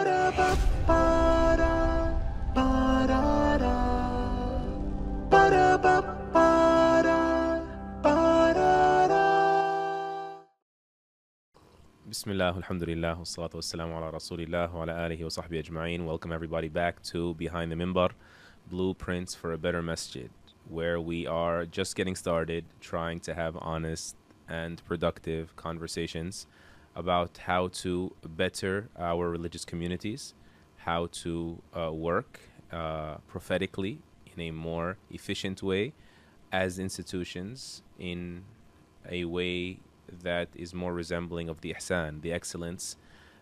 Bismillah, alhamdulillah, wassalatu wassalamu ala rasulillah wa ala alihi wa sahbihi ajma'in. Welcome everybody back to Behind the Minbar, Blueprints for a Better Masjid, where we are just getting started trying to have honest and productive conversations about how to better our religious communities, how to work prophetically in a more efficient way as institutions in a way that is more resembling of the ihsan, the excellence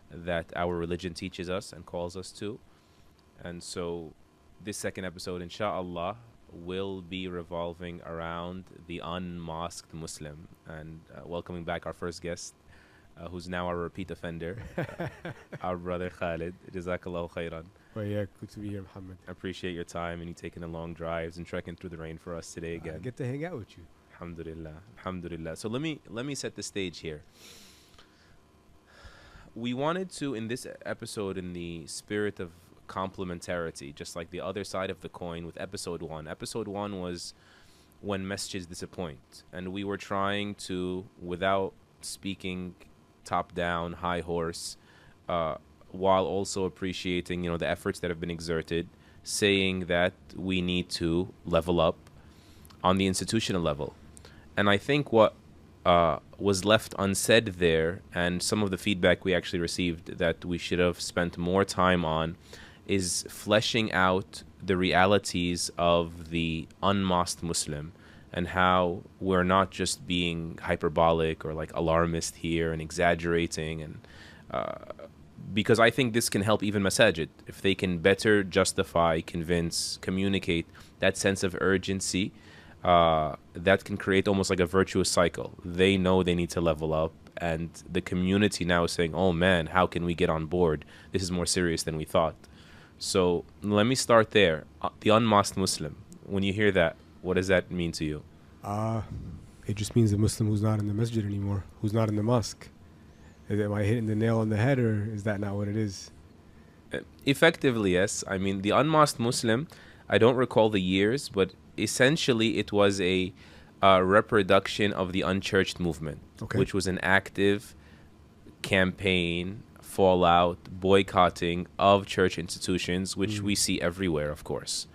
that our religion teaches us and calls us to. And so this second episode, inshallah, will be revolving around the un-mosqued Muslim. And welcoming back our first guest, who's now our repeat offender, our brother Khaled. Jazakallahu khairan. Well, yeah, good to be here, Mohammed. I appreciate your time and you taking the long drives and trekking through the rain for us today again. I get to hang out with you. Alhamdulillah, alhamdulillah. So let me set the stage here. We wanted to, in this episode, in the spirit of complementarity, just like the other side of the coin with episode 1. Episode 1 was when masjids disappoint, and we were trying to, without speaking top down, high horse, while also appreciating, the efforts that have been exerted, saying that we need to level up on the institutional level. And I think what was left unsaid there, and some of the feedback we actually received that we should have spent more time on, is fleshing out the realities of the un-mosqued Muslim and how we're not just being hyperbolic or like alarmist here and exaggerating. And because I think this can help even masajid, if they can better justify, convince, communicate that sense of urgency. That can create almost like a virtuous cycle. They know they need to level up, and the community now is saying, oh man, how can we get on board? This is more serious than we thought. So let me start there. The un-mosqued Muslim, when you hear that, what does that mean to you? It just means a Muslim who's not in the masjid anymore, who's not in the mosque. Am I hitting the nail on the head, or is that not what it is? Effectively, yes. I mean, the un-mosqued Muslim, I don't recall the years, but essentially it was a reproduction of the unchurched movement, which was an active campaign, fallout, boycotting of church institutions, which we see everywhere, of course.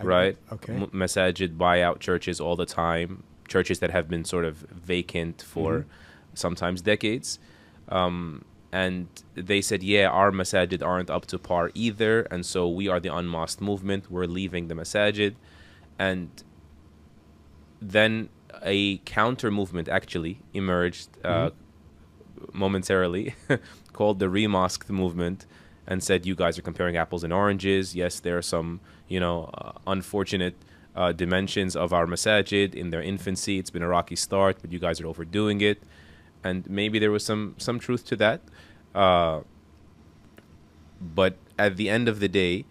Right? Masajid buy out churches all the time, churches that have been sort of vacant for sometimes decades. And they said, yeah, our masajid aren't up to par either, and so we are the un-mosqued movement, we're leaving the masajid. And then a counter movement actually emerged momentarily called the re-mosqued movement, and said, you guys are comparing apples and oranges. Yes, there are some, unfortunate dimensions of our masajid in their infancy. It's been a rocky start, but you guys are overdoing it. And maybe there was some truth to that. But at the end of the day,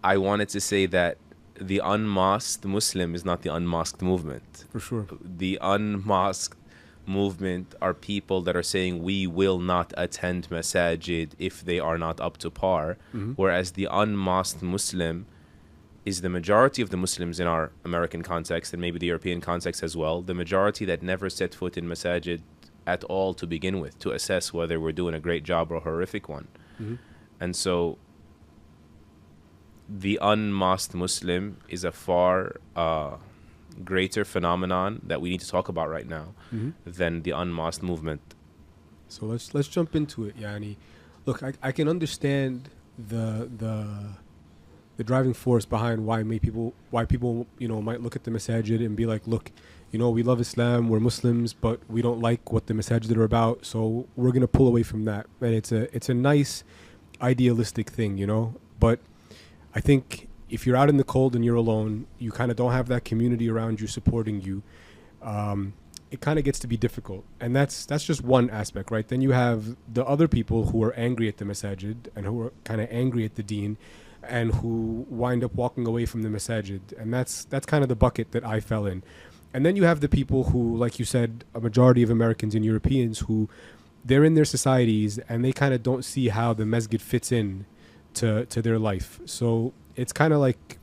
I wanted to say that the un-mosqued Muslim is not the un-mosqued movement. For sure. The un-mosqued movement are people that are saying we will not attend masajid if they are not up to par. Whereas the un-mosqued Muslim is the majority of the Muslims in our American context, and maybe the European context as well, the majority that never set foot in masajid at all to begin with, to assess whether we're doing a great job or a horrific one. And so the un-mosqued Muslim is a far greater phenomenon that we need to talk about right now than the un-mosqued movement. So let's jump into it, Yani. Look, I can understand the driving force behind why people might look at the masajid and be like, look, we love Islam, we're Muslims, but we don't like what the masajid are about, so we're going to pull away from that. And it's a nice idealistic thing, but I think if you're out in the cold and you're alone, you kind of don't have that community around you supporting you. It kind of gets to be difficult. And that's just one aspect, right? Then you have the other people who are angry at the masajid and who are kind of angry at the deen and who wind up walking away from the masajid. And that's kind of the bucket that I fell in. And then you have the people who, like you said, a majority of Americans and Europeans who they're in their societies and they kind of don't see how the masjid fits in to their life. So it's kind of like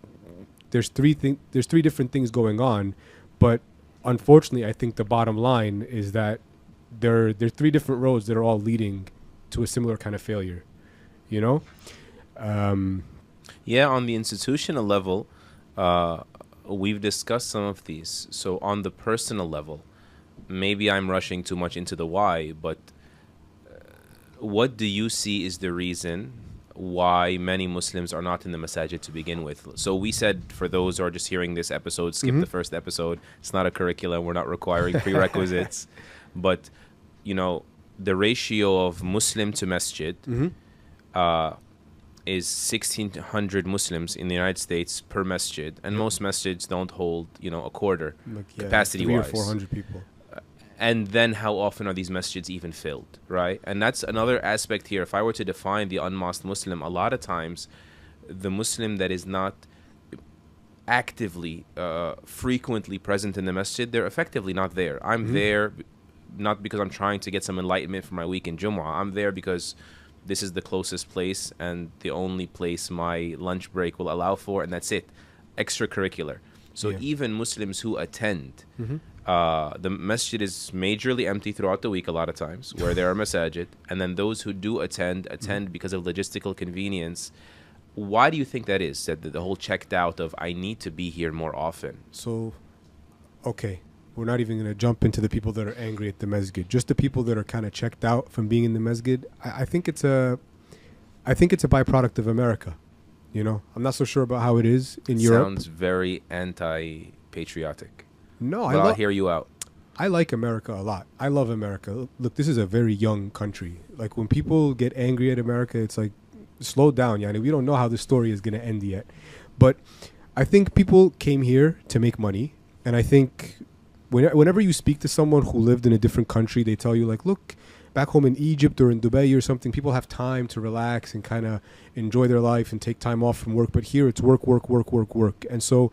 there's three different things going on, but unfortunately, I think the bottom line is that there are three different roads that are all leading to a similar kind of failure. You know? Yeah, on the institutional level, we've discussed some of these. So on the personal level, maybe I'm rushing too much into the why, but what do you see is the reason why many Muslims are not in the masajid to begin with? So we said, for those who are just hearing this episode, skip the first episode. It's not a curriculum. We're not requiring prerequisites. But, you know, the ratio of Muslim to masjid is 1,600 Muslims in the United States per masjid. And most masjids don't hold, you know, a quarter capacity-wise. 300 or 400 people. And then how often are these masjids even filled, right? And that's another aspect here. If I were to define the un-mosqued Muslim, a lot of times the Muslim that is not actively, frequently present in the masjid, they're effectively not there. I'm there not because I'm trying to get some enlightenment for my week in Jumu'ah. I'm there because this is the closest place and the only place my lunch break will allow for, and that's it. Extracurricular. So even Muslims who attend, the masjid is majorly empty throughout the week a lot of times, where there are masajid, and then those who do attend because of logistical convenience. Why do you think that is? That the whole checked out of, I need to be here more often. So, okay, we're not even going to jump into the people that are angry at the masjid. Just the people that are kind of checked out from being in the masjid. I think it's a byproduct of America. You know, I'm not so sure about how it is in Europe. Sounds very anti-patriotic. No, I'll hear you out. I like America a lot. I love America. Look, this is a very young country. Like, when people get angry at America, it's like, slow down, Yani. We don't know how the story is going to end yet. But I think people came here to make money. And I think whenever you speak to someone who lived in a different country, they tell you, like, look, back home in Egypt or in Dubai or something, people have time to relax and kind of enjoy their life and take time off from work. But here it's work, work, work, work, work. And so,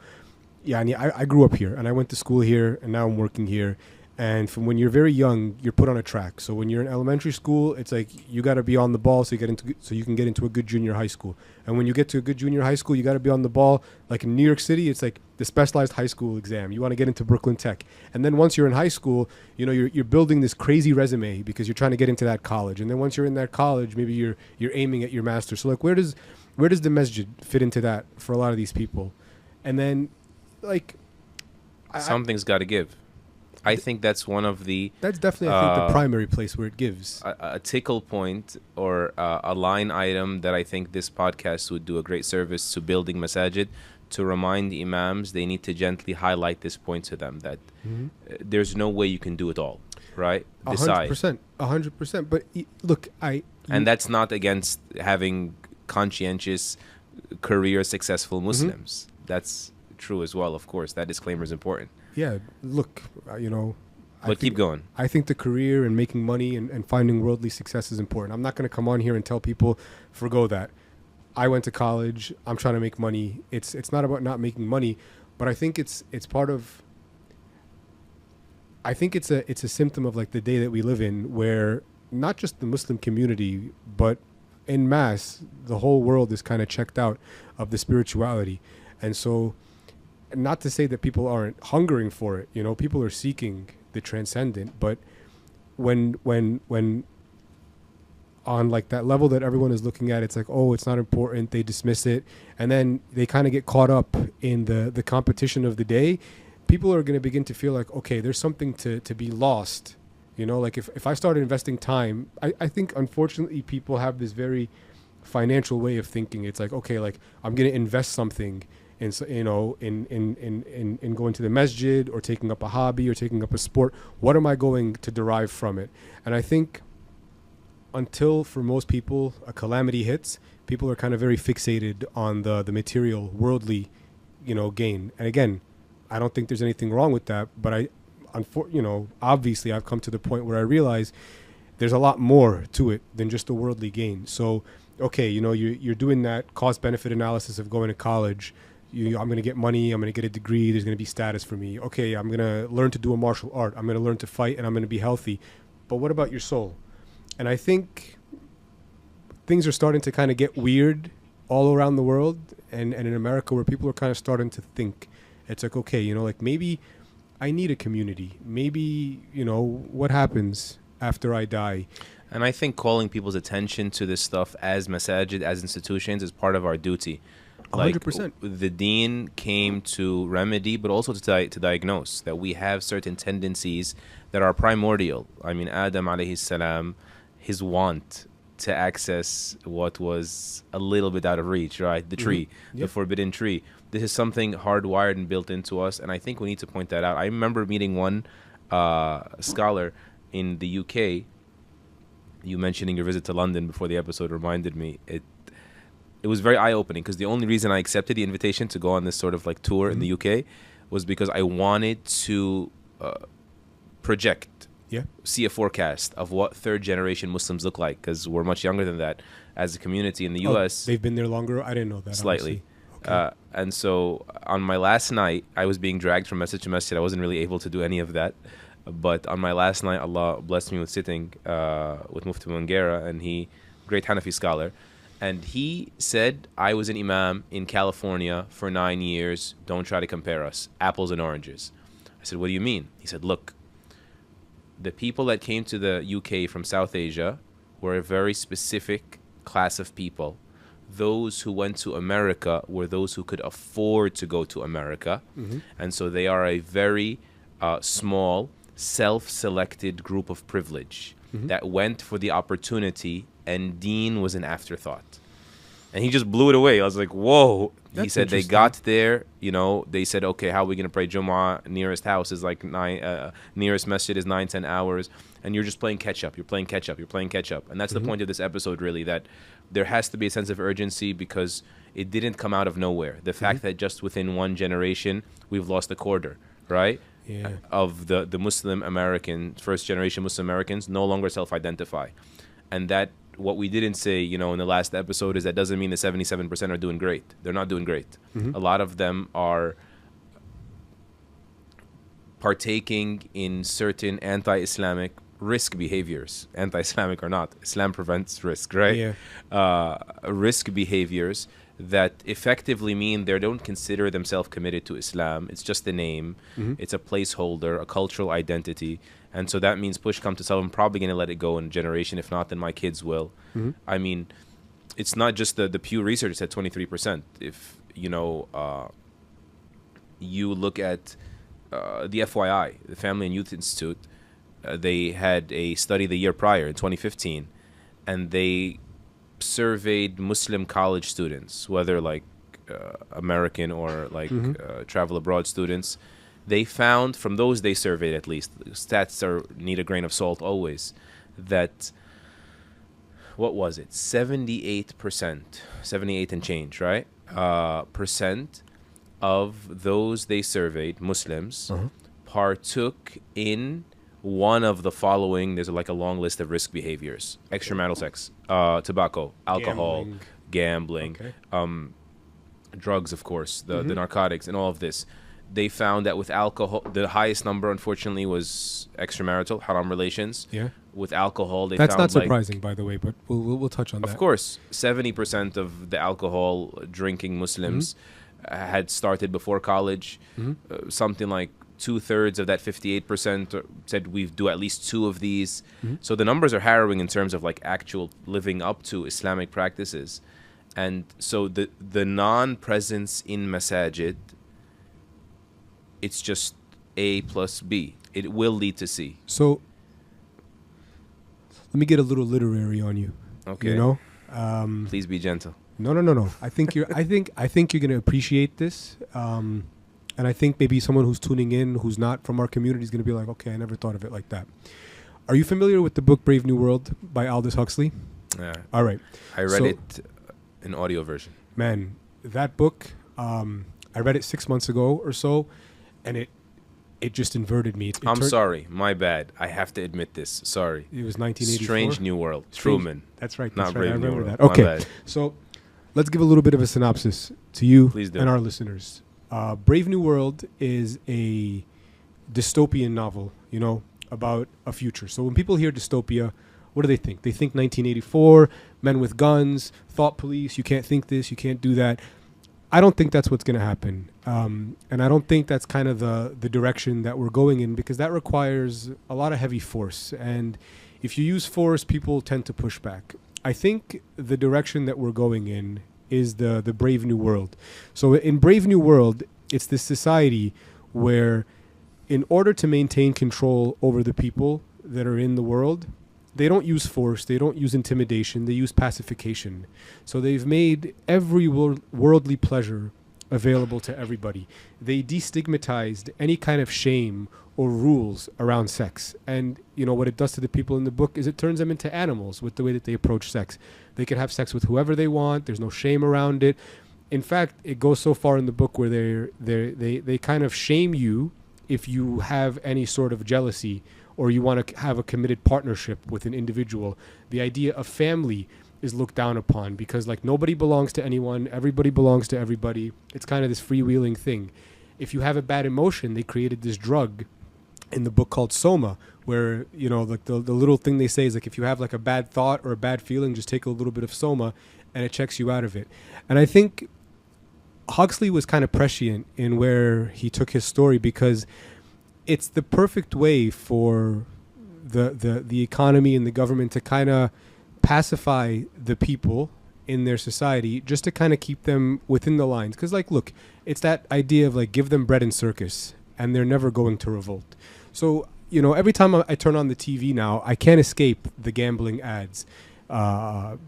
yeah, I grew up here and I went to school here and now I'm working here. And from when you're very young, you're put on a track. So when you're in elementary school, it's like you got to be on the ball so you can get into a good junior high school. And when you get to a good junior high school, you got to be on the ball. Like in New York City, it's like the specialized high school exam. You want to get into Brooklyn Tech. And then once you're in high school, you know, you're building this crazy resume because you're trying to get into that college. And then once you're in that college, maybe you're aiming at your master. So like, where does the masjid fit into that for a lot of these people? And then like something's got to give. I think that's one of the... That's definitely, I think, the primary place where it gives. A tickle point or a line item that I think this podcast would do a great service to building masajid, to remind imams they need to gently highlight this point to them, that there's no way you can do it all, right? Decide. 100%. But look, and that's not against having conscientious, career successful Muslims. That's true as well, of course. That disclaimer is important. Yeah, look, you know... But keep going. I think the career and making money and finding worldly success is important. I'm not going to come on here and tell people, forgo that. I went to college. I'm trying to make money. It's not about not making money, but I think it's part of... I think it's a symptom of like the day that we live in, where not just the Muslim community, but en masse, the whole world is kind of checked out of the spirituality. And so... not to say that people aren't hungering for it, you know, people are seeking the transcendent, but when on like that level that everyone is looking at, it's like, oh, it's not important, they dismiss it, and then they kind of get caught up in the competition of the day. People are going to begin to feel like, okay, there's something to be lost, you know, like if I started investing time, I think unfortunately people have this very financial way of thinking. It's like, okay, like I'm going to invest something in, you know, in going to the masjid or taking up a hobby or taking up a sport. What am I going to derive from it? And I think until for most people a calamity hits, people are kind of very fixated on the material, worldly, you know, gain. And again, I don't think there's anything wrong with that, but you know, obviously I've come to the point where I realize there's a lot more to it than just the worldly gain. So, okay, you know, you're doing that cost-benefit analysis of going to college. I'm going to get money, I'm going to get a degree, there's going to be status for me. Okay, I'm going to learn to do a martial art, I'm going to learn to fight, and I'm going to be healthy. But what about your soul? And I think things are starting to kind of get weird all around the world, and in America, where people are kind of starting to think. It's like, okay, you know, like maybe I need a community. Maybe, you know, what happens after I die? And I think calling people's attention to this stuff as masajid, as institutions, is part of our duty. 100%. The deen came to remedy, but also to diagnose that we have certain tendencies that are primordial. I mean, Adam alayhi salam, his want to access what was a little bit out of reach, right? The tree, the forbidden tree. This is something hardwired and built into us, and I think we need to point that out. I remember meeting one scholar in the UK. You mentioning your visit to London before the episode reminded me. It was very eye-opening, because the only reason I accepted the invitation to go on this sort of like tour in the UK was because I wanted to project, see a forecast of what third-generation Muslims look like, because we're much younger than that as a community in the US. They've been there longer? I didn't know that. Slightly. Okay. And so on my last night, I was being dragged from masjid to masjid. I wasn't really able to do any of that. But on my last night, Allah blessed me with sitting with Mufti Mangera, and he, great Hanafi scholar, and he said, I was an imam in California for 9 years. Don't try to compare us. Apples and oranges. I said, what do you mean? He said, look, the people that came to the UK from South Asia were a very specific class of people. Those who went to America were those who could afford to go to America. And so they are a very small, self-selected group of privilege that went for the opportunity, and deen was an afterthought. And he just blew it away. I was like, whoa. He said they got there, you know, they said, okay, how are we going to pray Jummah? Nearest house is like nearest masjid is 9-10 hours. And you're just playing catch up. You're playing catch up. You're playing catch up. And that's the point of this episode, really, that there has to be a sense of urgency, because it didn't come out of nowhere. The fact that just within one generation, we've lost a quarter, right? Of the Muslim American, first generation Muslim Americans no longer self-identify. And that, what we didn't say, you know, in the last episode, is that doesn't mean the 77% are doing great. They're not doing great. A lot of them are partaking in certain anti-Islamic risk behaviors. Anti-Islamic or not, Islam prevents risk, right? Risk behaviors that effectively mean they don't consider themselves committed to Islam. It's just a name. It's a placeholder, a cultural identity. And so that means push come to shove, I'm probably going to let it go in a generation. If not, then my kids will. I mean, it's not just the Pew Research said 23%. If, you know, you look at the FYI, the Family and Youth Institute, they had a study the year prior in 2015, and they surveyed Muslim college students, whether like American or like travel abroad students. They found, from those they surveyed at least, stats need a grain of salt always, that, what was it, 78%, 78 and change, right? Percent of those they surveyed, Muslims, partook in one of the following. There's like a long list of risk behaviors: extramarital sex, tobacco, alcohol, gambling, drugs, of course, the narcotics, and all of this. They found that with alcohol, the highest number, unfortunately, was extramarital, haram relations. With alcohol, they That's found, not surprising, by the way, but we'll touch on that. Of course, 70% of the alcohol drinking Muslims had started before college. Something like 2/3 of that 58% said we do at least 2 of these. So the numbers are harrowing in terms of like actual living up to Islamic practices. And so the non-presence in masajid, it's just A plus B. It will lead to C. So let me get a little literary on you. Okay. You know? Please be gentle. No. I think you're gonna appreciate this. And I think maybe someone who's tuning in who's not from our community is gonna be like, okay, I never thought of it like that. Are you familiar with the book Brave New World by Aldous Huxley? Yeah. All right. I read it in audio version. Man, that book, I read it 6 months ago or so, and it just inverted me. I'm sorry, my bad. I have to admit this. Sorry. It was 1984. Strange New World. Truman. That's right. Not Brave Brave New I remember World. that. Okay. So let's give a little bit of a synopsis to you and our listeners. Brave New World is a dystopian novel, you know, about a future. So when people hear dystopia, what do they think? They think 1984, men with guns, thought police, you can't think this, you can't do that. I don't think that's what's going to happen. And I don't think that's kind of the direction that we're going in, because that requires a lot of heavy force. And if you use force, people tend to push back. I think the direction that we're going in is the Brave New World. So in Brave New World, it's this society where in order to maintain control over the people that are in the world, they don't use force, they don't use intimidation, they use pacification. So they've made every worldly pleasure available to everybody. They destigmatized any kind of shame or rules around sex. And you know what it does to the people in the book is it turns them into animals with the way that they approach sex. They can have sex with whoever they want, there's no shame around it. In fact, it goes so far in the book where they kind of shame you if you have any sort of jealousy or you want to have a committed partnership with an individual. The idea of family is looked down upon because like nobody belongs to anyone, everybody belongs to everybody. It's kind of this freewheeling thing. If you have a bad emotion, they created this drug in the book called Soma, where, you know, like the little thing they say is like if you have like a bad thought or a bad feeling, just take a little bit of Soma and it checks you out of it. And I think Huxley was kind of prescient in where he took his story because it's the perfect way for the economy and the government to kind of pacify the people in their society just to kind of keep them within the lines. Because, like, look, it's that idea of, like, give them bread and circus, and they're never going to revolt. So, you know, every time I turn on the TV now, I can't escape the gambling ads. The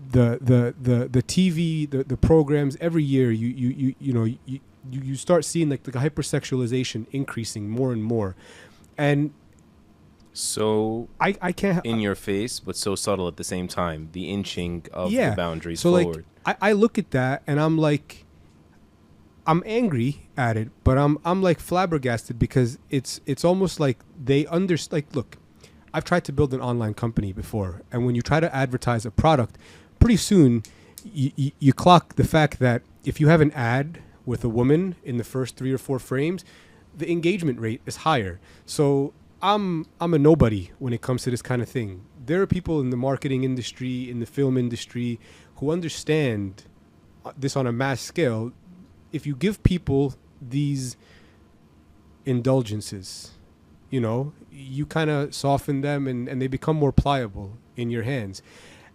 TV, the programs, every year, you start seeing, like, the hypersexualization increasing more and more. And so I can't in your face, but so subtle at the same time, the inching of the boundaries forward. Like, I look at that and I'm like, I'm angry at it, but I'm like flabbergasted because it's almost like they understand. Like, look, I've tried to build an online company before, and when you try to advertise a product, pretty soon you clock the fact that if you have an ad with a woman in the first 3 or 4 frames, the engagement rate is higher. So I'm a nobody when it comes to this kind of thing. There are people in the marketing industry, in the film industry, who understand this on a mass scale. If you give people these indulgences, you know, you kind of soften them and they become more pliable in your hands.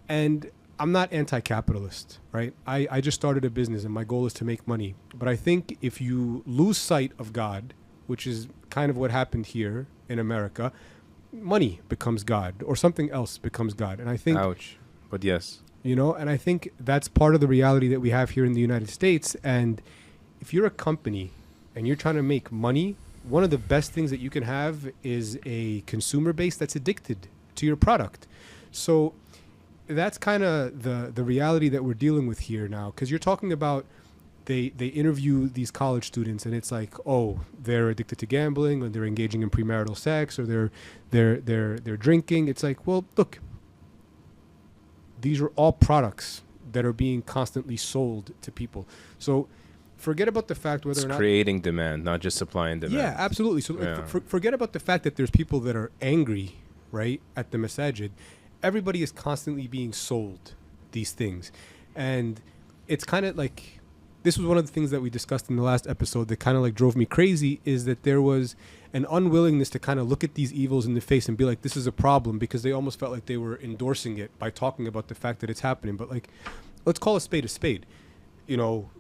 And I'm not anti-capitalist, right? I just started a business and my goal is to make money. But I think if you lose sight of God, which is kind of what happened here in America, money becomes God or something else becomes God. And I think... Ouch. But yes. You know, and I think that's part of the reality that we have here in the United States. And if you're a company and you're trying to make money, one of the best things that you can have is a consumer base that's addicted to your product. So that's kind of the reality that we're dealing with here now. Because you're talking about they interview these college students and it's like, oh, they're addicted to gambling or they're engaging in premarital sex or they're drinking. It's like, well, look, these are all products that are being constantly sold to people. So forget about the fact whether it's or not... creating demand, not just supply and demand. Yeah, absolutely. So forget about the fact that there's people that are angry, right, at the masajid. Everybody is constantly being sold these things. And it's kind of like... This was one of the things that we discussed in the last episode that kind of like drove me crazy, is that there was an unwillingness to kind of look at these evils in the face and be like, this is a problem, because they almost felt like they were endorsing it by talking about the fact that it's happening. But like, let's call a spade a spade. You know,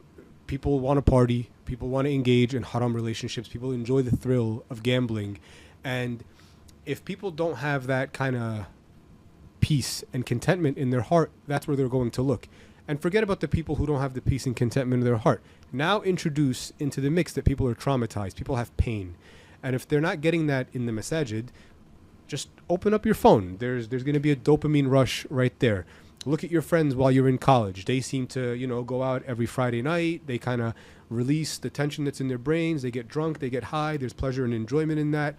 people want to party, people want to engage in haram relationships, people enjoy the thrill of gambling. And if people don't have that kind of peace and contentment in their heart, that's where they're going to look. And forget about the people who don't have the peace and contentment in their heart. Now introduce into the mix that people are traumatized, people have pain. And if they're not getting that in the masajid, just open up your phone. There's going to be a dopamine rush right there. Look at your friends while you're in college. They seem to, you know, go out every Friday night. They kind of release the tension that's in their brains. They get drunk, they get high. There's pleasure and enjoyment in that.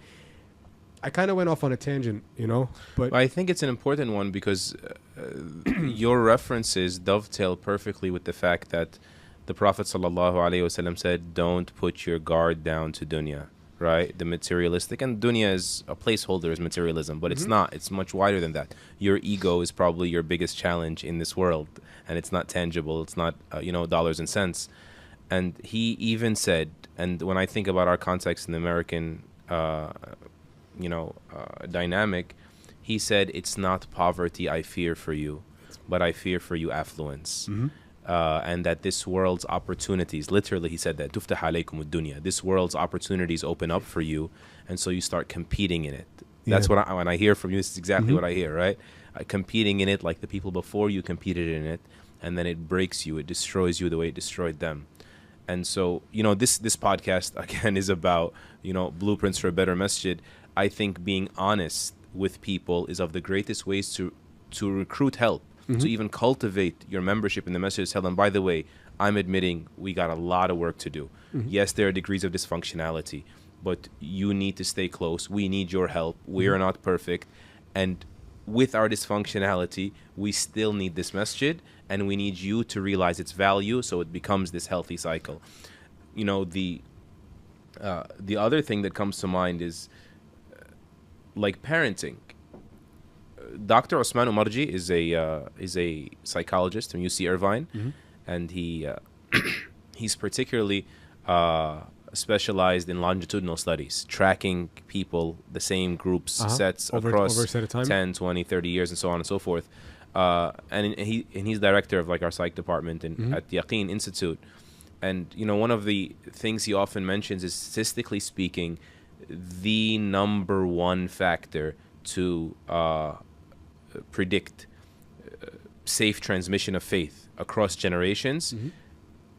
I kind of went off on a tangent, you know, but I think it's an important one because your references dovetail perfectly with the fact that the Prophet ﷺ said, don't put your guard down to dunya, right? The materialistic, and dunya is a placeholder, is materialism, but it's not. It's much wider than that. Your ego is probably your biggest challenge in this world, and it's not tangible. It's not, dollars and cents. And he even said, and when I think about our context in the American, dynamic, he said, it's not poverty I fear for you, but I fear for you affluence. And that this world's opportunities, literally he said that, tuftah alaykum ad-dunya, this world's opportunities open up for you, and so you start competing in it. That's what when I hear from you, this is exactly what I hear, right? Competing in it like the people before you competed in it, and then it breaks you, it destroys you the way it destroyed them. And so, this podcast, again, is about, blueprints for a better masjid. I think being honest with people is of the greatest ways to recruit help, to even cultivate your membership in the masjid. Tell them, by the way, I'm admitting we got a lot of work to do. Yes, there are degrees of dysfunctionality, but you need to stay close. We need your help. We are not perfect. And with our dysfunctionality, we still need this masjid, and we need you to realize its value so it becomes this healthy cycle. The other thing that comes to mind is like parenting. Dr. Osman Umarji is a psychologist from UC Irvine, and he's particularly specialized in longitudinal studies, tracking people, the same groups, sets across over a set of time? 10, 20, 30 years, and so on and so forth. And he's director of like our psych department at the Yaqeen Institute. And one of the things he often mentions is, statistically speaking, the number one factor to predict safe transmission of faith across generations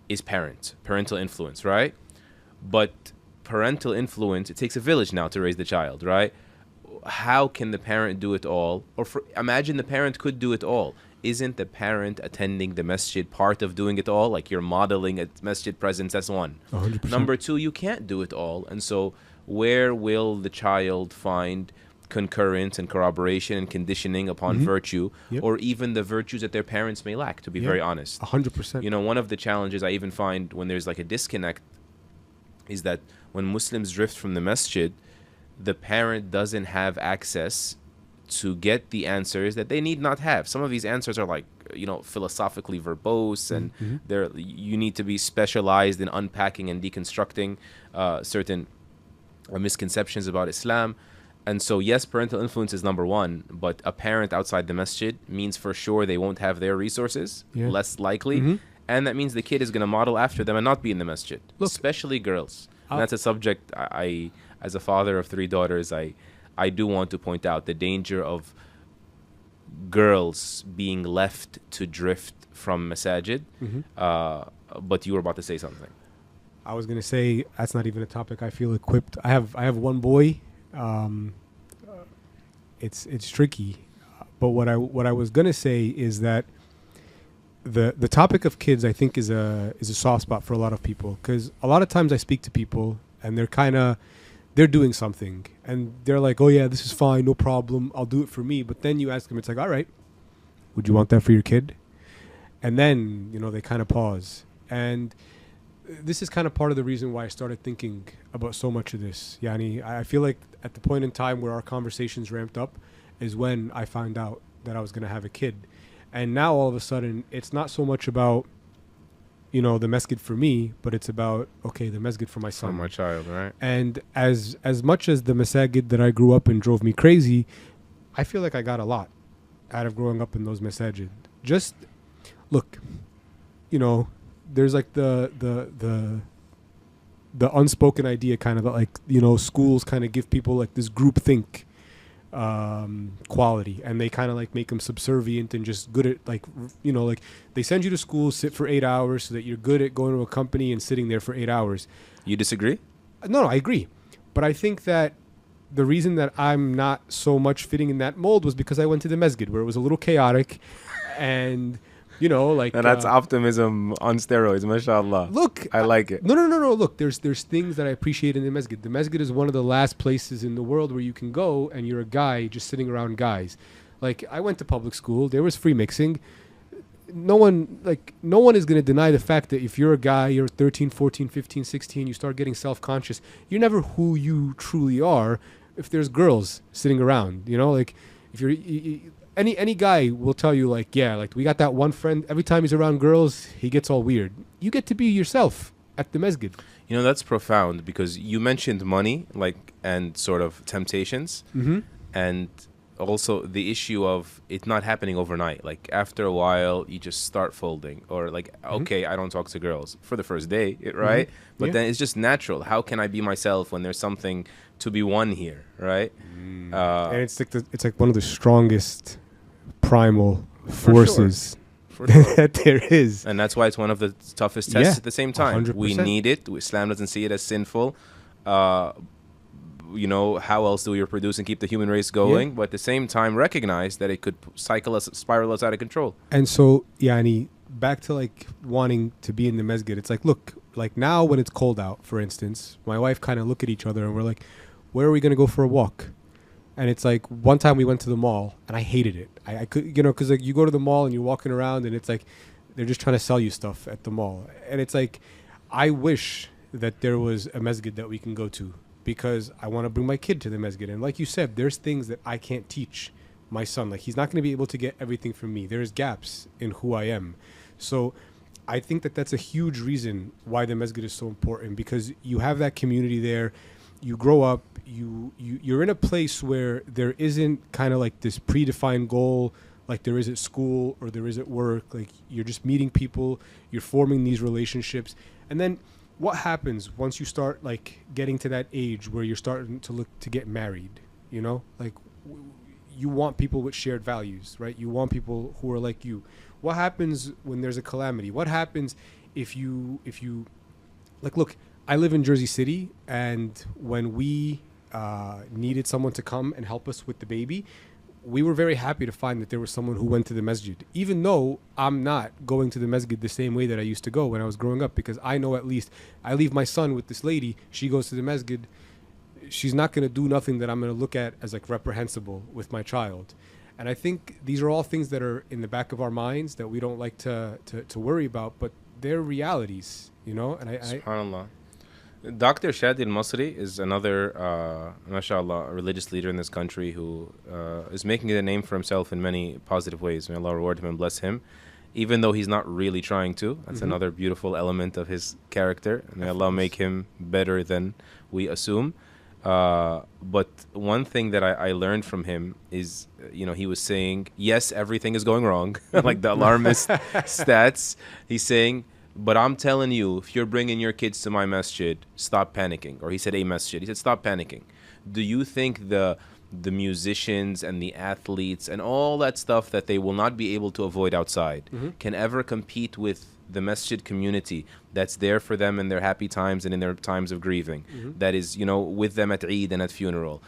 is parental influence, right? But parental influence, it takes a village now to raise the child, right? How can the parent do it all? Or imagine the parent could do it all. Isn't the parent attending the masjid part of doing it all? Like, you're modeling a masjid presence, that's one. 100%. Number two, you can't do it all. And so where will the child find concurrence and corroboration and conditioning upon virtue, or even the virtues that their parents may lack, to be very honest? 100%. One of the challenges I even find when there's like a disconnect is that when Muslims drift from the masjid, the parent doesn't have access to get the answers that they need not have. Some of these answers are like, philosophically verbose, and you need to be specialized in unpacking and deconstructing certain misconceptions about Islam. And so, yes, parental influence is number one, but a parent outside the masjid means for sure they won't have their resources, less likely. And that means the kid is going to model after them and not be in the masjid, especially girls. And that's a subject I, as a father of 3 daughters, I do want to point out the danger of girls being left to drift from masajid. But you were about to say something. I was going to say, that's not even a topic I feel equipped. I have one boy. It's tricky, but what I was gonna say is that the topic of kids, I think, is a soft spot for a lot of people, because a lot of times I speak to people and they're doing something and they're like, oh yeah, this is fine, no problem, I'll do it for me. But then you ask them, it's like, all right, would you want that for your kid? And then they kind of pause. And this is kind of part of the reason why I started thinking about so much of this. Yani, I feel like at the point in time where our conversations ramped up is when I found out that I was going to have a kid. And now all of a sudden, it's not so much about, the masjid for me, but it's about, okay, the masjid for my son. For my child, right? And as much as the masajid that I grew up in drove me crazy, I feel like I got a lot out of growing up in those masajid. Just, look, there's like the unspoken idea, kind of like, schools kind of give people like this group think quality, and they kind of like make them subservient and just good at like they send you to school, sit for 8 hours so that you're good at going to a company and sitting there for 8 hours. You disagree? No, I agree, but I think that the reason that I'm not so much fitting in that mold was because I went to the masjid where it was a little chaotic and and that's optimism on steroids, mashallah. Look, I like it. No. Look, there's things that I appreciate in the masjid. The masjid is one of the last places in the world where you can go and you're a guy just sitting around guys. Like, I went to public school. There was free mixing. no one is going to deny the fact that if you're a guy, you're 13, 14, 15, 16, you start getting self-conscious. You're never who you truly are if there's girls sitting around, you know, like if you're any guy will tell you like, yeah, like we got that one friend, every time he's around girls, he gets all weird. You get to be yourself at the masjid. You know, that's profound because you mentioned money, like, and sort of temptations, and also the issue of it not happening overnight. Like after a while, you just start folding, or like, okay, I don't talk to girls for the first day, right? But then it's just natural. How can I be myself when there's something to be won here, right? And it's like one of the strongest primal forces that there is, and that's why it's one of the toughest tests at the same time. 100%. We need it. Islam doesn't see it as sinful. You know, how else do we reproduce and keep the human race going? But at the same time, recognize that it could spiral us out of control. And so, yani, back to like wanting to be in the masjid. It's like, look, like now when it's cold out, for instance, my wife kind of look at each other and we're like, where are we going to go for a walk? And it's like one time we went to the mall and I hated it. I could, you know, because like you go to the mall and you're walking around and it's like they're just trying to sell you stuff at the mall. And it's like, I wish that there was a masjid that we can go to because I want to bring my kid to the masjid. And like you said, there's things that I can't teach my son. Like he's not going to be able to get everything from me. There's gaps in who I am. So I think that that's a huge reason why the masjid is so important because you have that community there. You grow up, you're in a place where there isn't kind of like this predefined goal like there is at school or there is at work. Like you're just meeting people, you're forming these relationships. And then what happens once you start like getting to that age where you're starting to look to get married, you know? Like you want people with shared values, right? You want people who are like you. What happens when there's a calamity? What happens if you like, look, I live in Jersey City, and when we needed someone to come and help us with the baby, we were very happy to find that there was someone who went to the masjid, even though I'm not going to the masjid the same way that I used to go when I was growing up, because I know at least I leave my son with this lady, she goes to the masjid, she's not going to do nothing that I'm going to look at as like reprehensible with my child. And I think these are all things that are in the back of our minds that we don't like to worry about, but they're realities, you know? And SubhanAllah. Dr. Shadi al-Masri is another, mashallah, religious leader in this country who is making a name for himself in many positive ways. May Allah reward him and bless him, even though he's not really trying to. That's another beautiful element of his character. May Allah make him better than we assume. But one thing that I learned from him is, you know, he was saying, yes, everything is going wrong, like the alarmist stats. He's saying, but I'm telling you, if you're bringing your kids to my masjid, stop panicking. Or he said a masjid. He said, stop panicking. Do you think the musicians and the athletes and all that stuff that they will not be able to avoid outside can ever compete with the masjid community that's there for them in their happy times and in their times of grieving, that is, you know, with them at Eid and at funeral?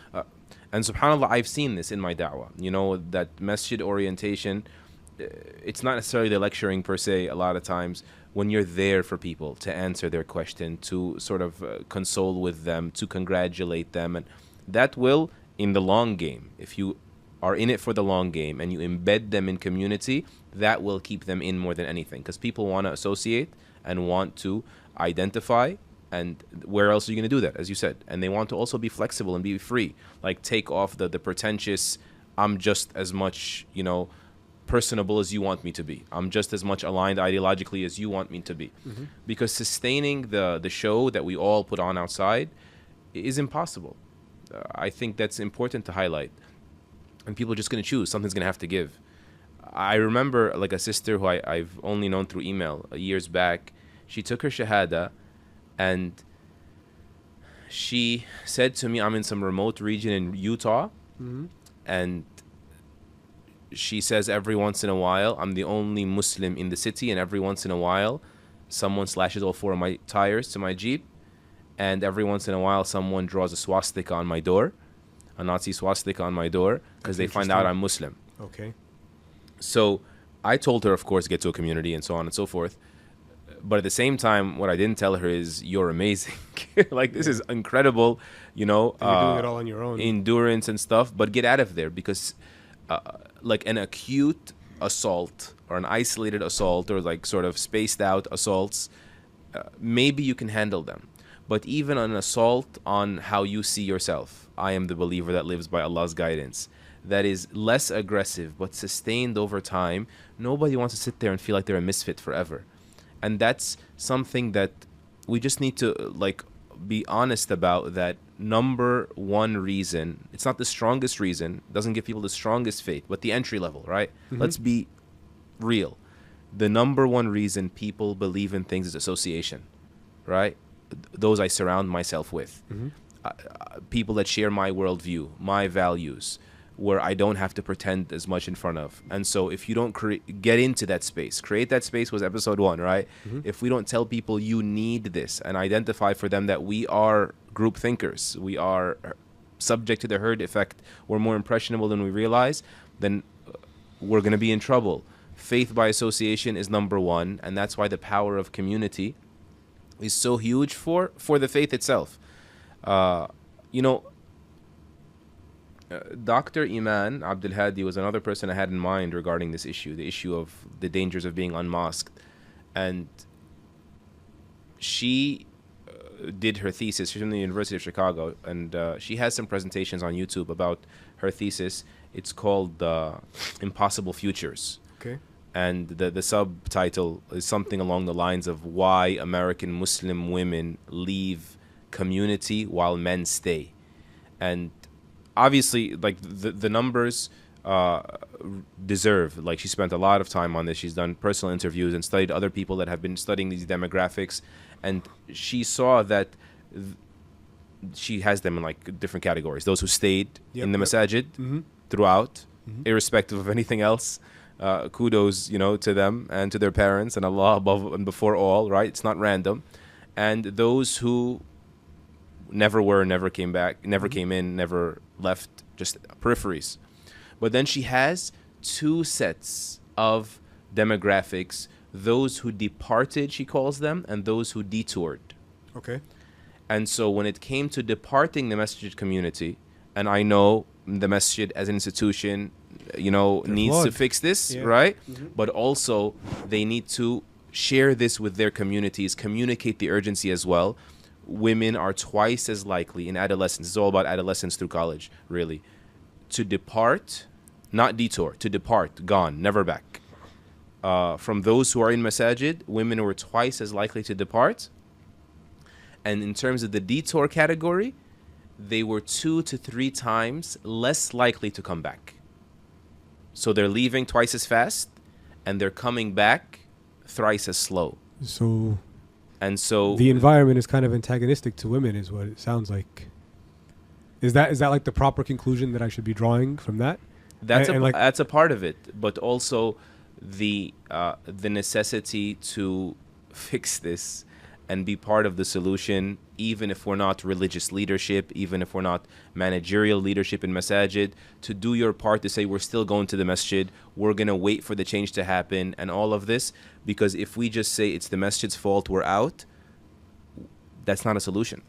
And subhanAllah, I've seen this in my da'wah. You know, that masjid orientation, it's not necessarily the lecturing per se a lot of times. When you're there for people to answer their question, to sort of console with them, to congratulate them, and that will, in the long game, if you are in it for the long game and you embed them in community, that will keep them in more than anything, because people want to associate and want to identify, and where else are you going to do that, as you said? And they want to also be flexible and be free, like take off the pretentious, I'm just as much, you know, personable as you want me to be. I'm just as much aligned ideologically as you want me to be. Because sustaining the show that we all put on outside is impossible. I think that's important to highlight. And people are just going to choose. Something's going to have to give. I remember like a sister who I've only known through email years back. She took her shahada and she said to me, I'm in some remote region in Utah, and she says every once in a while, I'm the only Muslim in the city, and every once in a while someone slashes all four of my tires to my Jeep, and every once in a while someone draws a swastika on my door, a Nazi swastika on my door, because they find out I'm Muslim. Okay. So I told her, of course, get to a community and so on and so forth. But at the same time, what I didn't tell her is, you're amazing. Like, this is incredible, you know. You're doing it all on your own. Endurance and stuff, but get out of there, because like an acute assault or an isolated assault or like sort of spaced out assaults, maybe you can handle them. But even an assault on how you see yourself, I am the believer that lives by Allah's guidance, that is less aggressive but sustained over time, nobody wants to sit there and feel like they're a misfit forever. And that's something that we just need to like be honest about, that number one reason, it's not the strongest reason, doesn't give people the strongest faith, but the entry level, right? Let's be real. The number one reason people believe in things is association, right? Those I surround myself with. People that share my worldview, my values, where I don't have to pretend as much in front of. And so if you don't get into that space, create that space was episode 1, right? If we don't tell people you need this and identify for them that we are group thinkers, we are subject to the herd effect, we're more impressionable than we realize, then we're going to be in trouble. Faith by association is number one, and that's why the power of community is so huge for the faith itself. Dr. Iman Abdul Hadi was another person I had in mind regarding this issue, the issue of the dangers of being unmasked. And she did her thesis. She's from the University of Chicago, and she has some presentations on YouTube about her thesis. It's called Impossible Futures. Okay. And the subtitle is something along the lines of why American Muslim women leave community while men stay. And obviously, like, the numbers deserve, like, she spent a lot of time on this. She's done personal interviews and studied other people that have been studying these demographics, and she saw that she has them in like different categories. Those who stayed in the masajid throughout, irrespective of anything else. Kudos, to them and to their parents and Allah above and before all, right? It's not random. And those who never came back, never came in, never left, just peripheries. But then she has two sets of demographics, those who departed, she calls them, and those who detoured. Okay. And so when it came to departing the masjid community, and I know the masjid as an institution, needs to fix this, right? But also they need to share this with their communities, communicate the urgency as well. Women are twice as likely in adolescence, it's all about adolescence through college, really, to depart, not detour, to depart, gone, never back. From those who are in masajid, women were twice as likely to depart. And in terms of the detour category, they were 2 to 3 times less likely to come back. So they're leaving twice as fast, and they're coming back thrice as slow. So the environment is kind of antagonistic to women, is what it sounds like. Is that like the proper conclusion that I should be drawing from that? That's a part of it, but also the necessity to fix this and be part of the solution, even if we're not religious leadership, even if we're not managerial leadership in masajid, to do your part to say we're still going to the masjid, we're going to wait for the change to happen and all of this. Because if we just say it's the masjid's fault, we're out, that's not a solution.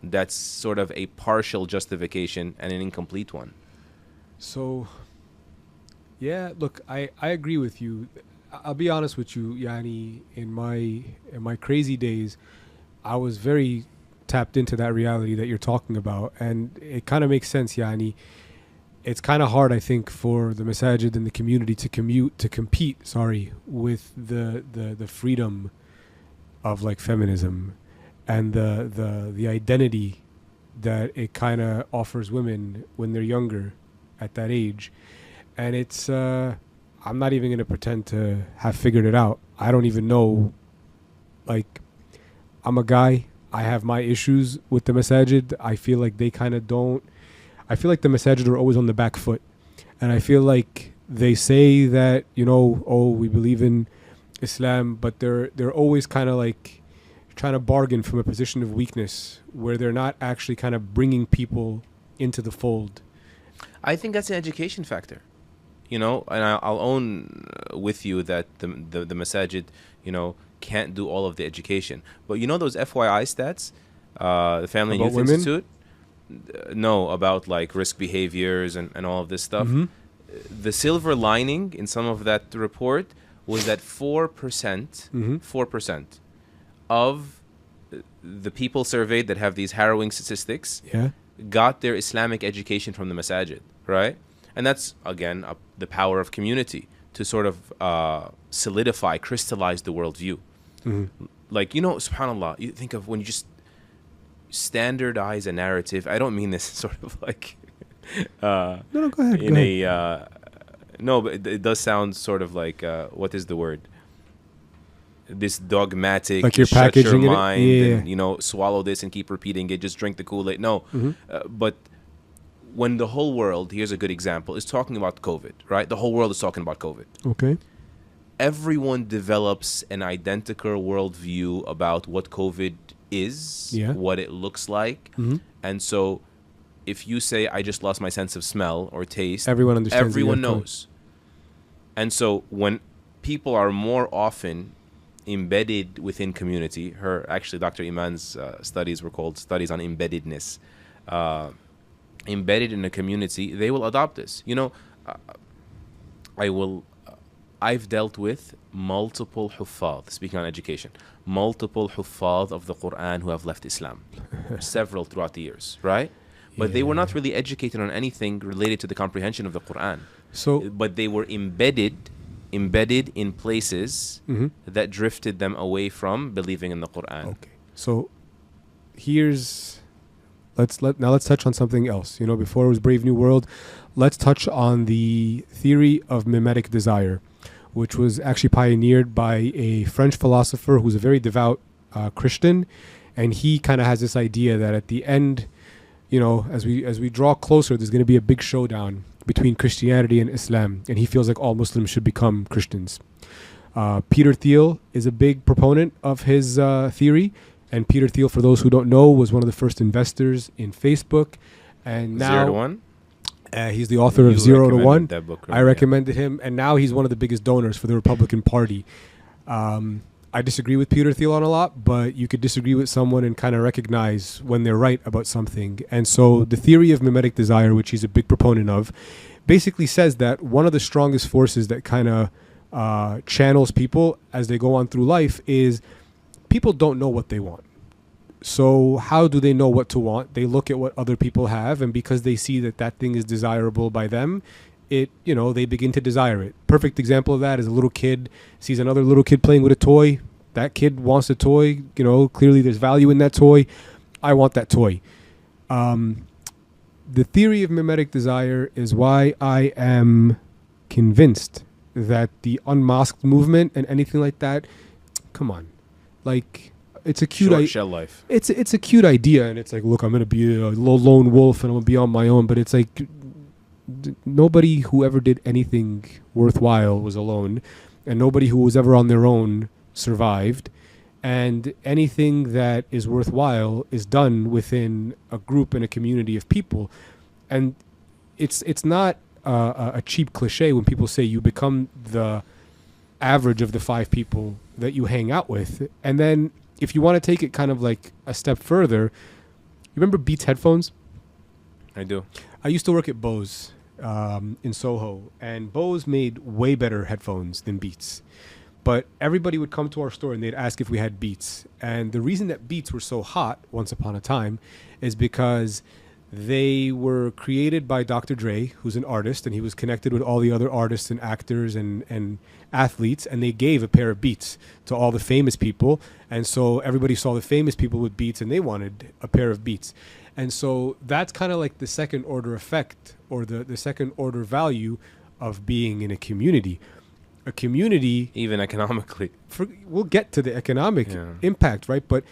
That's sort of a partial justification and an incomplete one. So, yeah, look, I agree with you. I'll be honest with you, Yani, in my crazy days, I was very tapped into that reality that you're talking about, and it kind of makes sense, Yani. It's kind of hard, I think, for the masajid and the community to compete with the freedom of like feminism and the identity that it kind of offers women when they're younger at that age. And it's I'm not even going to pretend to have figured it out. I don't even know. Like, I'm a guy. I have my issues with the masajid. I feel like they kind of don't. I feel like the masajid are always on the back foot. And I feel like they say that, we believe in Islam, but they're always kind of like trying to bargain from a position of weakness where they're not actually kind of bringing people into the fold. I think that's an education factor. And I'll own with you that the masajid, can't do all of the education. But those FYI stats, the Family and Youth women? Institute, no, about like risk behaviors and all of this stuff. The silver lining in some of that report was that 4%, Mm-hmm. 4% of the people surveyed that have these harrowing statistics Yeah. got their Islamic education from the masajid, right? And that's, again, the power of community to sort of solidify, crystallize the worldview. Mm-hmm. Like, subhanAllah, you think of when you just standardize a narrative. I don't mean this sort of like... No, go ahead. In a... no, but it does sound sort of like, what is the word? This dogmatic, like you're shut your packaging it. mind Yeah. and, swallow this and keep repeating it, just drink the Kool-Aid. No. Mm-hmm. But when the whole world, here's a good example, is talking about COVID, right? The whole world is talking about COVID. Okay. Everyone develops an identical worldview about what COVID is, Yeah. what it looks like. Mm-hmm. And so if you say, I just lost my sense of smell or taste, Everyone understands. everyone knows. And so when people are more often embedded within community, actually Dr. Iman's studies were called Studies on Embeddedness, embedded in a community, they will adopt this. I've dealt with multiple huffaz, speaking on education, multiple huffaz of the Quran who have left Islam, several throughout the years, right? But they were not really educated on anything related to the comprehension of the Quran. But they were embedded in places Mm-hmm. that drifted them away from believing in the Quran. Okay. So let's touch on something else. Before it was Brave New World, let's touch on the theory of mimetic desire, which was actually pioneered by a French philosopher who's a very devout Christian, and he kind of has this idea that at the end, as we draw closer, there's going to be a big showdown between Christianity and Islam, and he feels like all Muslims should become Christians. Peter Thiel is a big proponent of his theory, and Peter Thiel, for those who don't know, was one of the first investors in Facebook, and now 0 to 1. He's the author of 0 to 1. That book, I recommended him, and now he's one of the biggest donors for the Republican Party. I disagree with Peter Thiel on a lot, but you could disagree with someone and kind of recognize when they're right about something. And so the theory of mimetic desire, which he's a big proponent of, basically says that one of the strongest forces that kind of channels people as they go on through life is people don't know what they want. So how do they know what to want? They look at what other people have, and because they see that thing is desirable by them, they begin to desire it. Perfect example of that is a little kid sees another little kid playing with a toy. That kid wants a toy. Clearly there's value in that toy. I want that toy. The theory of mimetic desire is why I am convinced that the Un-mosqued movement and anything like that, come on, like it's a cute shell life. It's a cute idea, and it's like, look, I'm gonna be a lone wolf and I'm gonna be on my own. But it's like nobody who ever did anything worthwhile was alone, and nobody who was ever on their own survived. And anything that is worthwhile is done within a group and a community of people. And it's not a cheap cliche when people say you become the average of the 5 people that you hang out with. And then if you want to take it kind of like a step further, you remember Beats headphones? I do. I used to work at Bose in Soho, and Bose made way better headphones than Beats. But everybody would come to our store and they'd ask if we had Beats. And the reason that Beats were so hot once upon a time is because they were created by Dr. Dre, who's an artist, and he was connected with all the other artists and actors and athletes, and they gave a pair of Beats to all the famous people. And so everybody saw the famous people with Beats, and they wanted a pair of Beats. And so that's kind of like the second order effect, or the second order value of being in a community. A community, even economically, we'll get to the economic impact, right? But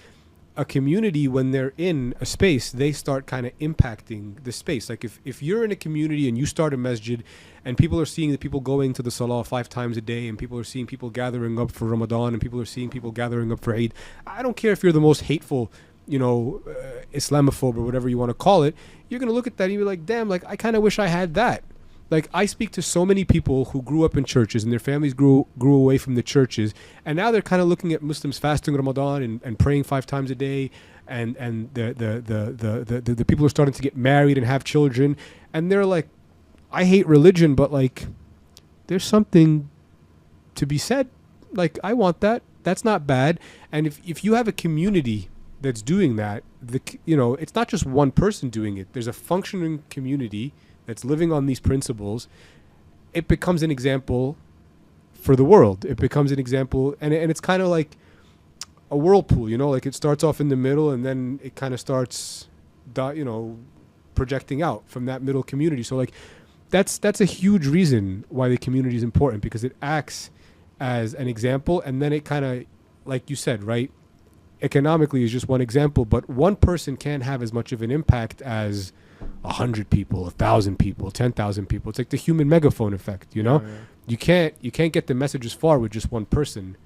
a community, when they're in a space, they start kind of impacting the space. Like if you're in a community and you start a masjid, and people are seeing the people going to the salah 5 times a day, and people are seeing people gathering up for Ramadan, and people are seeing people gathering up for Eid. I don't care if you're the most hateful, Islamophobe or whatever you want to call it. You're gonna look at that and you're like, damn, like I kind of wish I had that. Like, I speak to so many people who grew up in churches and their families grew away from the churches, and now they're kind of looking at Muslims fasting Ramadan and praying 5 times a day, and the people are starting to get married and have children, and they're like, I hate religion, but like, there's something to be said. Like, I want that. That's not bad. And if you have a community that's doing that, it's not just one person doing it. There's a functioning community that's living on these principles. It becomes an example for the world. It becomes an example, and it's kind of like a whirlpool, like it starts off in the middle, and then it kind of starts, projecting out from that middle community. So like, that's a huge reason why the community is important, because it acts as an example, and then it kind of, like you said, right, economically is just one example, but one person can have as much of an impact as 100 people, 1,000 people, 10,000 people. It's like the human megaphone effect, Yeah. You can't get the message as far with just one person,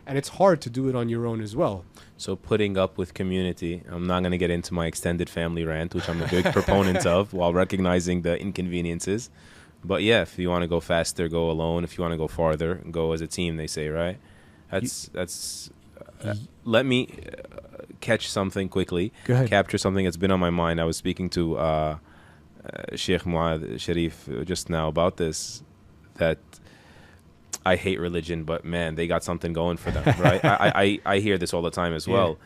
and it's hard to do it on your own as well. So putting up with community, I'm not going to get into my extended family rant, which I'm a big proponent of, while recognizing the inconveniences. But yeah, if you want to go faster, go alone. If you want to go farther, go as a team, they say, right? Let me catch something quickly. Go ahead. Capture something that's been on my mind. I was speaking to Sheikh Mohammad Sharif just now about this, that I hate religion, but man, they got something going for them, right? I hear this all the time as well.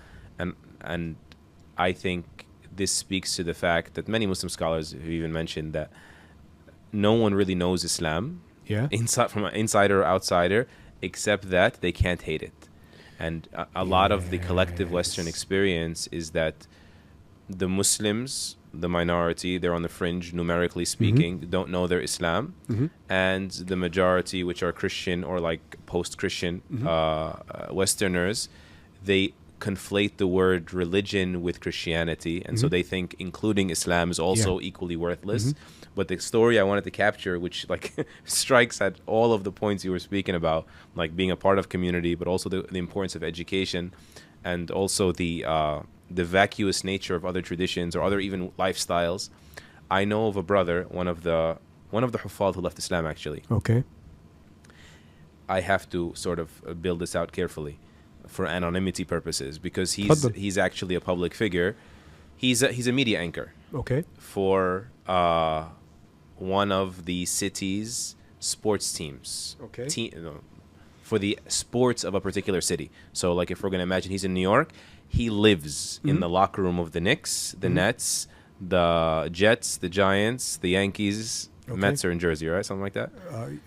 And I think this speaks to the fact that many Muslim scholars have even mentioned that no one really knows Islam, from an insider or outsider, except that they can't hate it. And a lot of the collective Western experience is that the Muslims, the minority, they're on the fringe, numerically speaking, don't know their Islam. And the majority, which are Christian or like post-Christian Westerners, they conflate the word religion with Christianity. And so they think including Islam is also equally worthless. But the story I wanted to capture, which like strikes at all of the points you were speaking about, like being a part of community, but also the importance of education, and also the vacuous nature of other traditions or other even lifestyles. I know of a brother, one of the Huffaz who left Islam, actually. Okay. I have to sort of build this out carefully for anonymity purposes, because he's actually a public figure. He's a media anchor. Okay. For one of the city's sports teams. Okay. For the sports of a particular city. So like if we're going to imagine he's in New York, he lives in the locker room of the Knicks, the Nets, the Jets, the Giants, the Yankees. Mets are in Jersey, right? Something like that.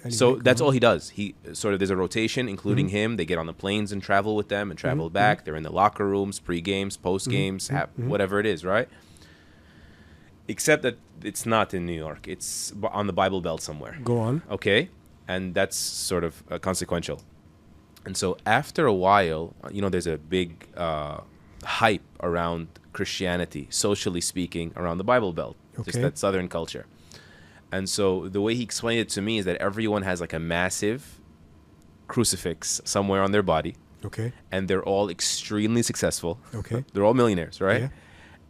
So that's all he does. He sort of, there's a rotation, including him. They get on the planes and travel with them and travel back. They're in the locker rooms, pre-games, post-games, whatever it is, right? Except that it's not in New York. It's on the Bible Belt somewhere. Go on. Okay? And that's sort of consequential. And so after a while, there's a big hype around Christianity, socially speaking, around the Bible Belt. Just that Southern culture. And so the way he explained it to me is that everyone has like a massive crucifix somewhere on their body. Okay. And they're all extremely successful. Okay. They're all millionaires, right? Yeah.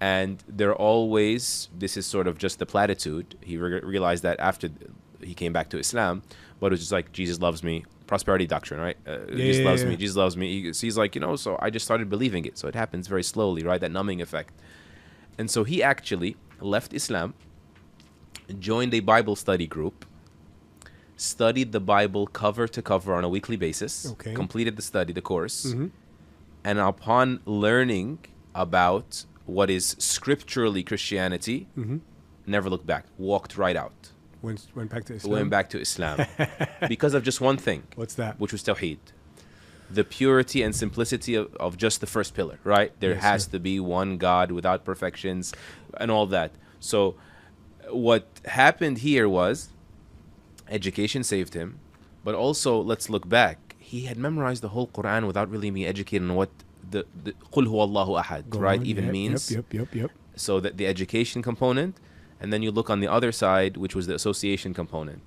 And they're always, this is sort of just the platitude. He realized that after he came back to Islam, but it was just like, Jesus loves me. Prosperity doctrine, right? Jesus loves me. Jesus loves me. He's like, so I just started believing it. So it happens very slowly, right? That numbing effect. And so he actually left Islam, joined a Bible study group, studied the Bible cover to cover on a weekly basis, completed the course, and upon learning about what is scripturally Christianity, never looked back, walked right out. Went back to Islam? Went back to Islam. Because of just one thing. What's that? Which was Tawheed. The purity and simplicity of just the first pillar, right? There has to be one God without perfections and all that. So what happened here was education saved him, but also let's look back. He had memorized the whole Quran without really being educated on what the Qul huwa Allahu ahad, right? Even means. Yep. So that the education component, and then you look on the other side, which was the association component.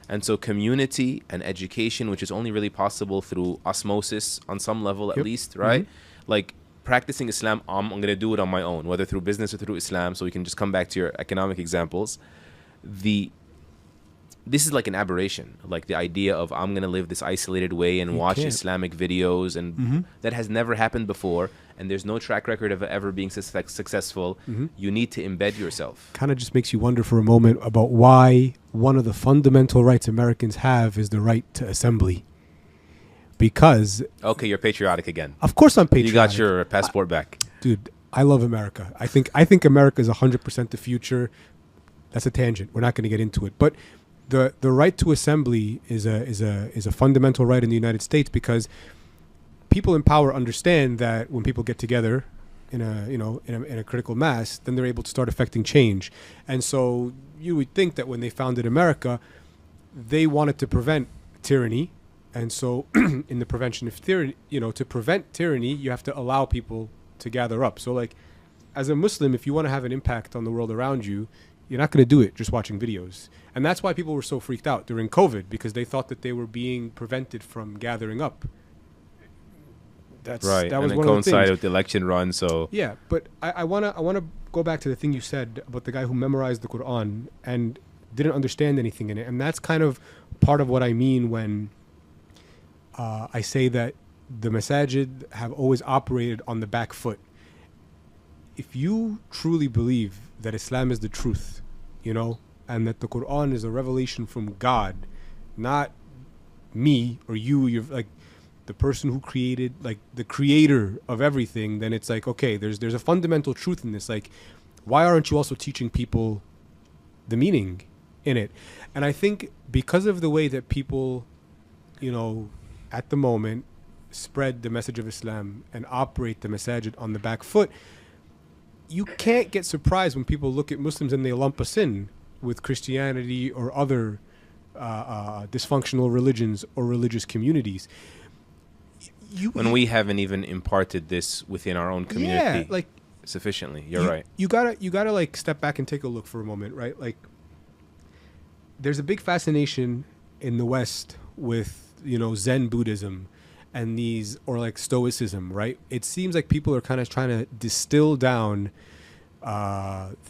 And so community and education, which is only really possible through osmosis on some level at least, right? Like practicing Islam, I'm going to do it on my own, whether through business or through Islam. So we can just come back to your economic examples. This is like an aberration, like the idea of I'm going to live this isolated way and watch Islamic videos, and that has never happened before, and there's no track record of ever being successful. You need to embed yourself. Kind of just makes you wonder for a moment about why one of the fundamental rights Americans have is the right to assembly. because Okay, you're patriotic again. of course I'm patriotic. You got your passport back. Dude, I love America. I think America is 100% the future. That's a tangent. We're not going to get into it. But the right to assembly is a fundamental right in the United States, because people in power understand that when people get together in a critical mass, then they're able to start affecting change. And so you would think that when they founded America, they wanted to prevent tyranny. And so in the prevention of tyranny, to prevent tyranny, you have to allow people to gather up. So like, as a Muslim, if you want to have an impact on the world around you, you're not going to do it just watching videos. And that's why people were so freaked out during COVID, because they thought that they were being prevented from gathering up. Right, that was and one it of the things. coincided with the election run, so... Yeah, but I wanna go back to the thing you said about the guy who memorized the Quran and didn't understand anything in it. And that's kind of part of what I mean when I say that the masajid have always operated on the back foot. If you truly believe that Islam is the truth, and that the Quran is a revelation from God, not me or you're like the person who created, like the creator of everything, then it's like, okay, there's a fundamental truth in this. Like, why aren't you also teaching people the meaning in it? And I think because of the way that people, at the moment spread the message of Islam and operate the masajid on the back foot, you can't get surprised when people look at Muslims and they lump us in with Christianity or other dysfunctional religions or religious communities. When we haven't even imparted this within our own community, like sufficiently. You're right. You gotta like step back and take a look for a moment, right? Like, there's a big fascination in the West with Zen Buddhism and or like Stoicism, right? It seems like people are kind of trying to distill down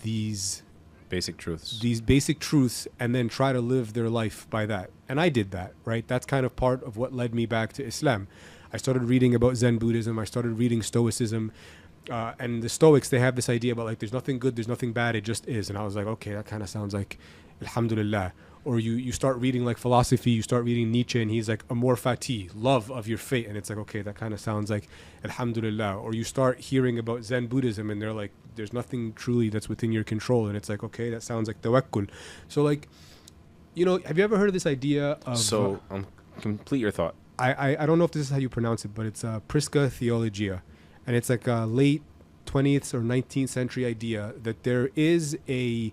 these basic truths and then try to live their life by that. And I did that, right? That's kind of part of what led me back to Islam. I started reading about Zen Buddhism. I started reading Stoicism. And the Stoics, they have this idea about like, there's nothing good, there's nothing bad, it just is. And I was like, okay, that kind of sounds like Alhamdulillah. Or you start reading like philosophy, you start reading Nietzsche, and he's like, amor fati, love of your fate. And it's like, okay, that kind of sounds like Alhamdulillah. Or you start hearing about Zen Buddhism, and they're like, there's nothing truly that's within your control. And it's like, okay, that sounds like tawakkul. So like, have you ever heard of this idea of... So, complete your thought. I don't know if this is how you pronounce it, but it's Prisca Theologia. And it's like a late 20th or 19th century idea that there is a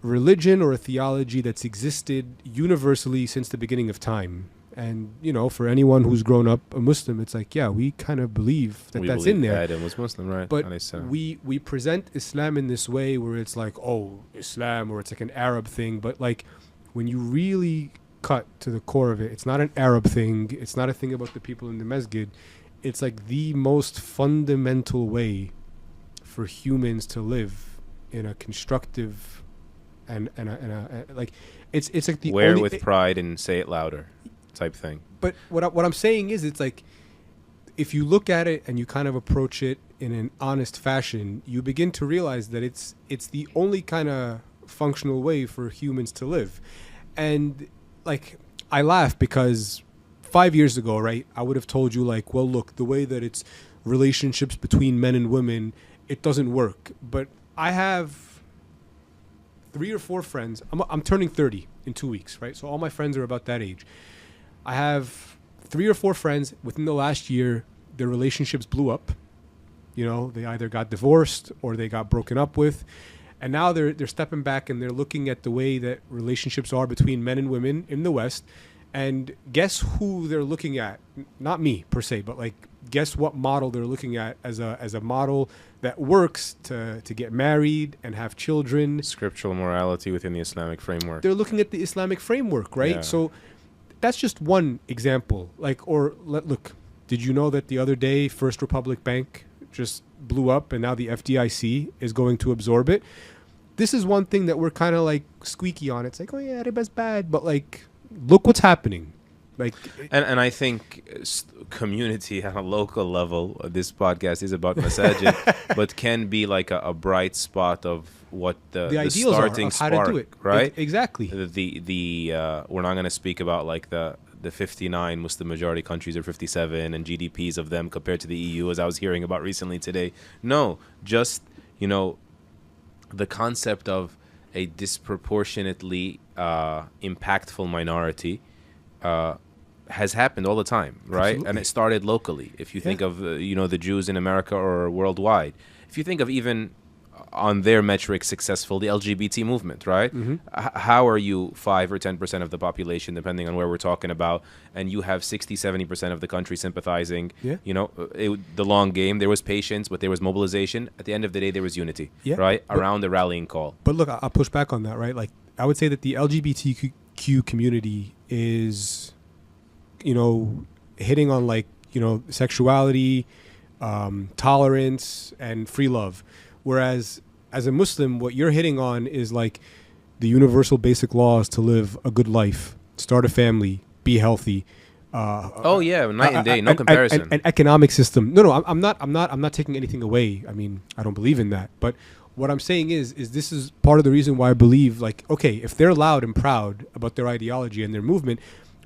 religion or a theology that's existed universally since the beginning of time. And, for anyone who's grown up a Muslim, it's like, yeah, we kind of believe that's in there. Adam was Muslim, right? But we present Islam in this way where it's like, oh, Islam, or it's like an Arab thing. But like, when you really cut to the core of it, it's not an Arab thing. It's not a thing about the people in the masjid. It's like the most fundamental way for humans to live in a constructive and like it's like the wear only, with pride and say it louder type thing. But what I'm saying is, it's like, if you look at it and you kind of approach it in an honest fashion, you begin to realize that it's the only kind of functional way for humans to live. And like, I laugh because 5 years ago, right, I would have told you like, well, look, the way that it's relationships between men and women, it doesn't work. But I have 3 or 4 friends. I'm turning 30 in 2 weeks, right? So all my friends are about that age. I have 3 or 4 friends within the last year, their relationships blew up. They either got divorced or they got broken up with. And now they're stepping back and they're looking at the way that relationships are between men and women in the West. And guess who they're looking at? Not me per se, but like, guess what model they're looking at as a model that works to get married and have children. Scriptural morality within the Islamic framework. They're looking at the Islamic framework, right? Yeah. So that's just one example. Like, look, did you know that the other day First Republic Bank just blew up and now the FDIC is going to absorb it? This is one thing that we're kind of like squeaky on. It's like, oh yeah, riba's bad, but like, look what's happening. Like, and I think community at a local level, this podcast is about masajid, but can be like a bright spot of what the starting are, spark, how to do it. Right? Exactly. The we're not going to speak about like the the 59 Muslim majority countries are 57 and GDPs of them compared to the EU, as I was hearing about recently today. No, just, the concept of a disproportionately impactful minority has happened all the time, right? Absolutely. And it started locally. If you think of, the Jews in America or worldwide, if you think of even on their metrics successful, the LGBT movement, right? How are you 5 or 10% of the population, depending on where we're talking about, and you have 60-70% of the country sympathizing? The long game, there was patience, but there was mobilization. At the end of the day, there was unity, right? Around the rallying call. But look, I'll push back on that, right? Like, I would say that the LGBTQ community is, hitting on, like, sexuality, tolerance, and free love. Whereas as a Muslim, what you're hitting on is like the universal basic laws to live a good life, start a family, be healthy. Night and day, no comparison. An economic system. No, I'm not taking anything away. I mean, I don't believe in that. But what I'm saying is this is part of the reason why I believe, like, okay, if they're loud and proud about their ideology and their movement,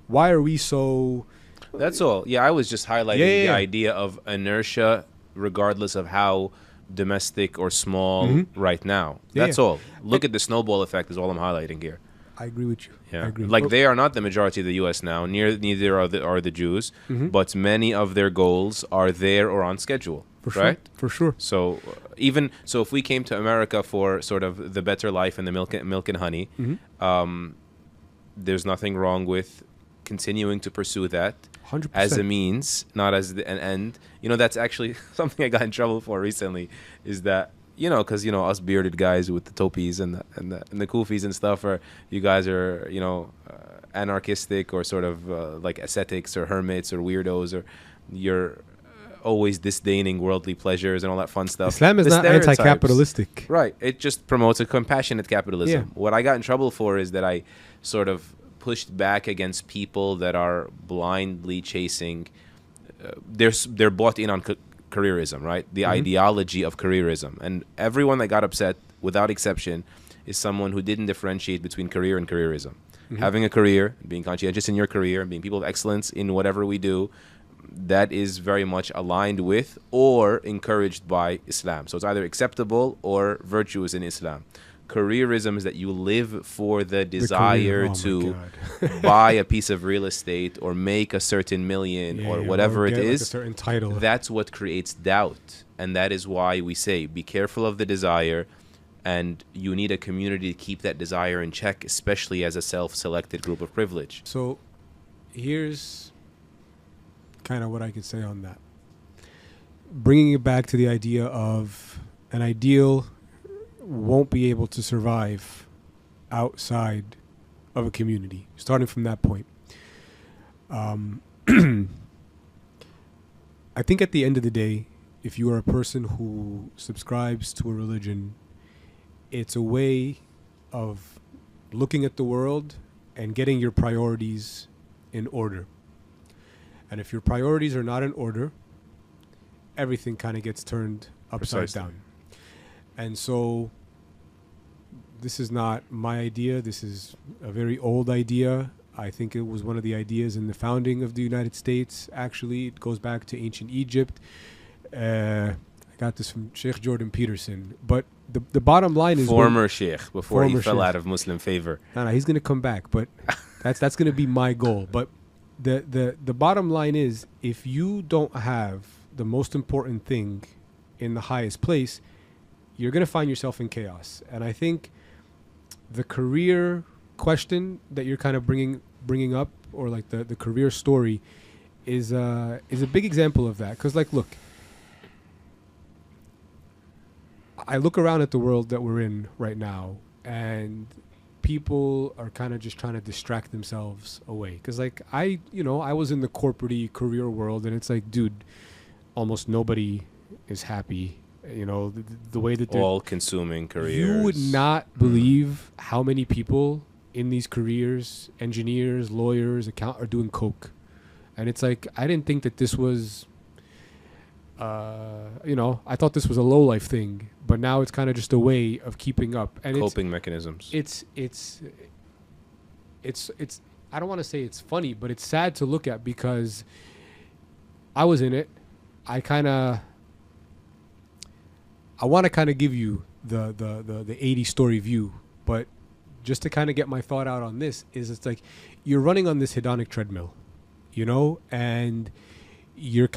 why are we so? That's all. Yeah, I was just highlighting the idea of inertia, regardless of how domestic or small right now. That's all. Look at the snowball effect is all I'm highlighting here. I agree with you. Yeah. I agree. Like, they are not the majority of the U.S. now. Neither are the Jews. But many of their goals are there or on schedule. Right? For sure. So if we came to America for sort of the better life and the milk and honey, there's nothing wrong with continuing to pursue that 100%. as a means, not as an end. That's actually something I got in trouble for recently, is that, because, us bearded guys with the topis and the kufis and stuff, you guys are, anarchistic or sort of like ascetics or hermits or weirdos, or you're always disdaining worldly pleasures and all that fun stuff. Islam is not anti-capitalistic. Right. It just promotes a compassionate capitalism. Yeah. What I got in trouble for is that I sort of pushed back against people that are blindly chasing. They're bought in on careerism, right? The ideology of careerism. And everyone that got upset, without exception, is someone who didn't differentiate between career and careerism. Having a career, being conscientious in your career, being people of excellence in whatever we do, that is very much aligned with or encouraged by Islam. So it's either acceptable or virtuous in Islam. Careerism is that you live for the desire to buy a piece of real estate or make a certain million or whatever it is. Like a certain title. That's what creates doubt. And that is why we say, be careful of the desire, and you need a community to keep that desire in check, especially as a self-selected group of privilege. So here's kind of what I could say on that. Bringing it back to the idea of an ideal won't be able to survive outside of a community, starting from that point. I think at the end of the day, if you are a person who subscribes to a religion, it's a way of looking at the world and getting your priorities in order. And if your priorities are not in order, everything kind of gets turned upside down. And so this is not my idea. This is a very old idea. I think it was one of the ideas in the founding of the United States. Actually, it goes back to ancient Egypt. I got this from Sheikh Jordan Peterson. But the bottom line is... Former Sheikh, before he fell out of Muslim favor. No, he's going to come back. But that's going to be my goal. But the bottom line is, if you don't have the most important thing in the highest place, you're going to find yourself in chaos. And I think the career question that you're kind of bringing up, or like the career story, is a big example of that. Because, like, look, I look around at the world that we're in right now, and people are kind of just trying to distract themselves away. Because, like, I was in the corporate career world, and it's like, dude, almost nobody is happy. The way that they're all consuming careers. You would not believe how many people in these careers, engineers, lawyers, are doing coke. And it's like, I didn't think that this was, I thought this was a low life thing, but now it's kind of just a way of keeping up. And coping mechanisms. It's I don't want to say it's funny, but it's sad to look at because I was in it. I want to kind of give you the 80 story view, but just to kind of get my thought out on this is it's like you're running on this hedonic treadmill, you know, and you're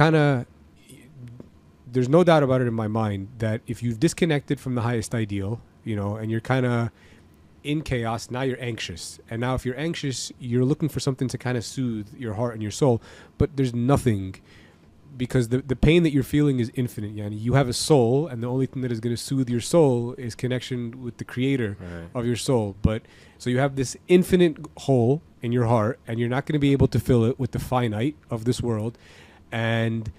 there's no doubt about it in my mind that if you've disconnected from the highest ideal, you know, and you're kind of in chaos, now you're anxious. And now if you're anxious, you're looking for something to kind of soothe your heart and your soul, but there's nothing, because the pain that you're feeling is infinite. Yani you have a soul, and the only thing that is going to soothe your soul is connection with the creator of your soul. But so you have this infinite hole in your heart, and you're not going to be able to fill it with the finite of this world. And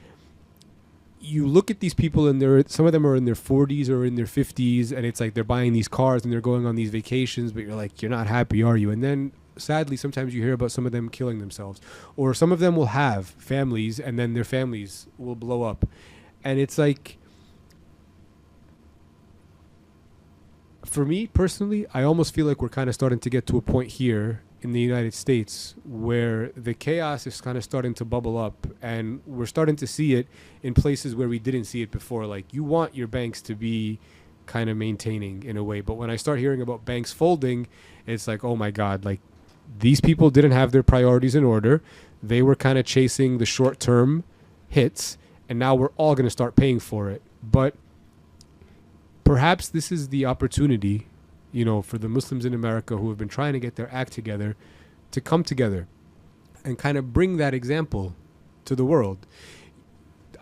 you look at these people, and some of them are in their 40s or in their 50s, and it's like they're buying these cars and they're going on these vacations, but you're like, you're not happy, are you? And then sadly, sometimes you hear about some of them killing themselves, or some of them will have families and then their families will blow up. And it's like, for me personally, I almost feel like we're kind of starting to get to a point here in the United States where the chaos is kind of starting to bubble up, and we're starting to see it in places where we didn't see it before. Like, you want your banks to be kind of maintaining in a way, but when I start hearing about banks folding, it's like, oh my God, like, these people didn't have their priorities in order. They were kind of chasing the short-term hits, and now we're all going to start paying for it. But perhaps this is the opportunity, you know, for the Muslims in America who have been trying to get their act together to come together and kind of bring that example to the world.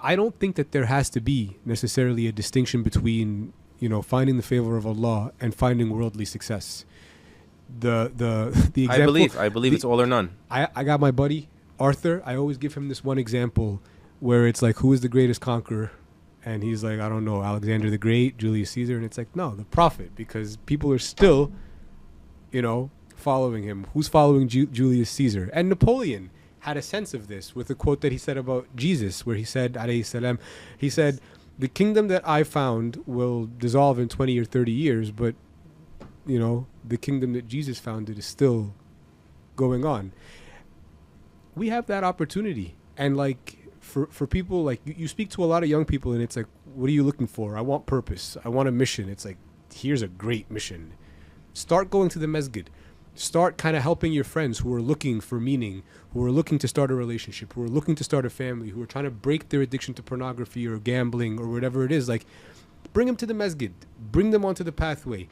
I don't think that there has to be necessarily a distinction between, you know, finding the favor of Allah and finding worldly success. The example, I believe it's all or none. I got my buddy Arthur. I always give him this one example where it's like, who is the greatest conqueror? And he's like, I don't know, Alexander the Great, Julius Caesar. And it's like, no, the Prophet, because people are still, you know, following him. Who's following Julius Caesar? And Napoleon had a sense of this with a quote that he said about Jesus, where he said, alayhi salam, he said, the kingdom that I found will dissolve in 20 or 30 years, but, you know, the kingdom that Jesus founded is still going on. We have that opportunity. And like, for people, like, you speak to a lot of young people, and it's like, what are you looking for? I want purpose. I want a mission. It's like, here's a great mission. Start going to the masjid. Start kind of helping your friends who are looking for meaning, who are looking to start a relationship, who are looking to start a family, who are trying to break their addiction to pornography or gambling or whatever it is. Like, bring them to the masjid. Bring them onto the pathway.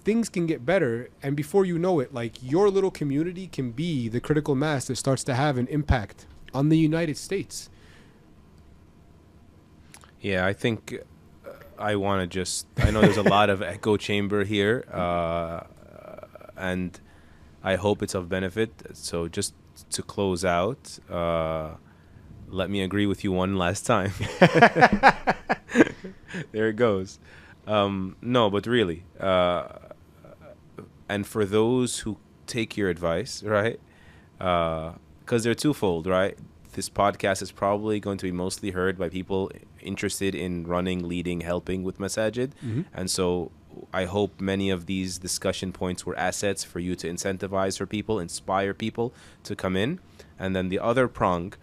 Things can get better, and before you know it, like, your little community can be the critical mass that starts to have an impact on the United States. Yeah, I think I want to just, I know there's a lot of echo chamber here, and I hope it's of benefit. So just to close out, let me agree with you one last time. There it goes. No, but really, and for those who take your advice, right? Because they're twofold, right? This podcast is probably going to be mostly heard by people interested in running, leading, helping with masajid. Mm-hmm. And so I hope many of these discussion points were assets for you to incentivize for people, inspire people to come in. And then the other prong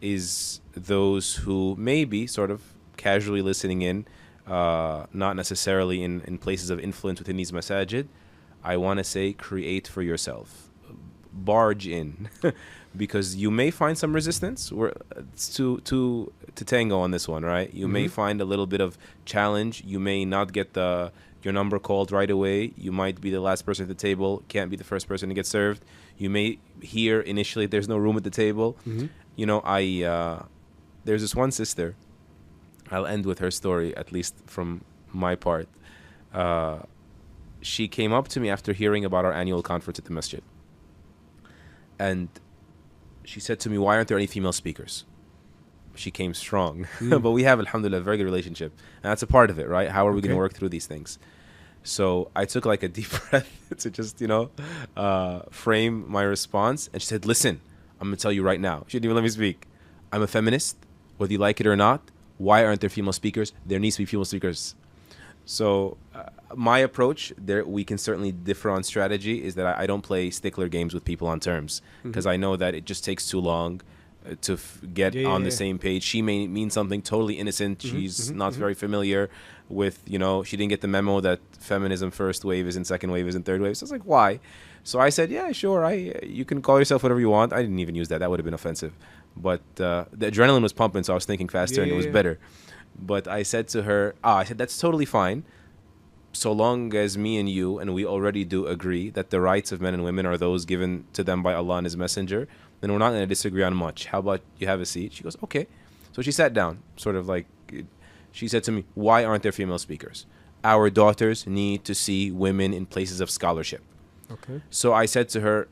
is those who may be sort of casually listening in, not necessarily in places of influence within these masajid. I want to say, create for yourself. Barge in. Because you may find some resistance. It's to tango on this one, right? You may find a little bit of challenge. You may not get your number called right away. You might be the last person at the table, can't be the first person to get served. You may hear initially there's no room at the table. Mm-hmm. You know, there's this one sister. I'll end with her story, at least from my part. She came up to me after hearing about our annual conference at the masjid. And she said to me, why aren't there any female speakers? She came strong. But we have, alhamdulillah, a very good relationship. And that's a part of it, right? How are we going to work through these things? So I took like a deep breath to just, frame my response. And she said, listen, I'm going to tell you right now. She didn't even let me speak. I'm a feminist, whether you like it or not. Why aren't there female speakers? There needs to be female speakers. So my approach there, we can certainly differ on strategy, is that I don't play stickler games with people on terms, because I know that it just takes too long to get on the same page. She may mean something totally innocent. She's not very familiar with, she didn't get the memo that feminism first wave isn't second wave isn't third wave. So it's like, why? So I said, yeah, sure, you can call yourself whatever you want. I didn't even use that. That would have been offensive. But the adrenaline was pumping, so I was thinking faster, and it was better. But I said to her, that's totally fine, so long as me and you, and we already do agree that the rights of men and women are those given to them by Allah and His Messenger, then we're not going to disagree on much. How about you have a seat? She goes, okay. So she sat down, sort of like, she said to me, why aren't there female speakers? Our daughters need to see women in places of scholarship. Okay. So I said to her,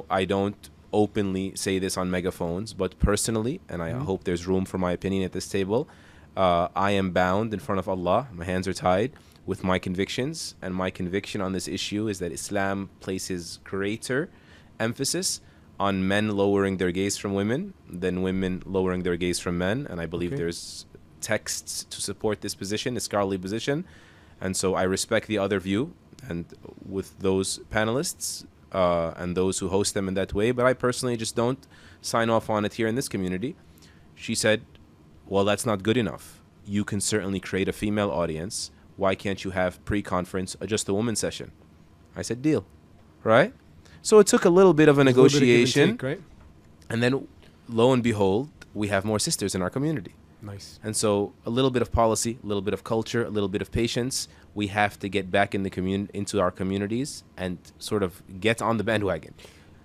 I don't openly say this on megaphones, but personally, and I hope there's room for my opinion at this table, I am bound in front of Allah, my hands are tied, with my convictions, and my conviction on this issue is that Islam places greater emphasis on men lowering their gaze from women than women lowering their gaze from men, and I believe there's texts to support this position, a scholarly position, and so I respect the other view, and with those panelists and those who host them in that way, but I personally just don't sign off on it here in this community. She said, well, that's not good enough. You can certainly create a female audience. Why can't you have pre-conference just a woman session? I said, deal. Right? So it took a little bit of a negotiation. Right? And then, lo and behold, we have more sisters in our community. Nice. And so a little bit of policy, a little bit of culture, a little bit of patience. We have to get back in the into our communities and sort of get on the bandwagon.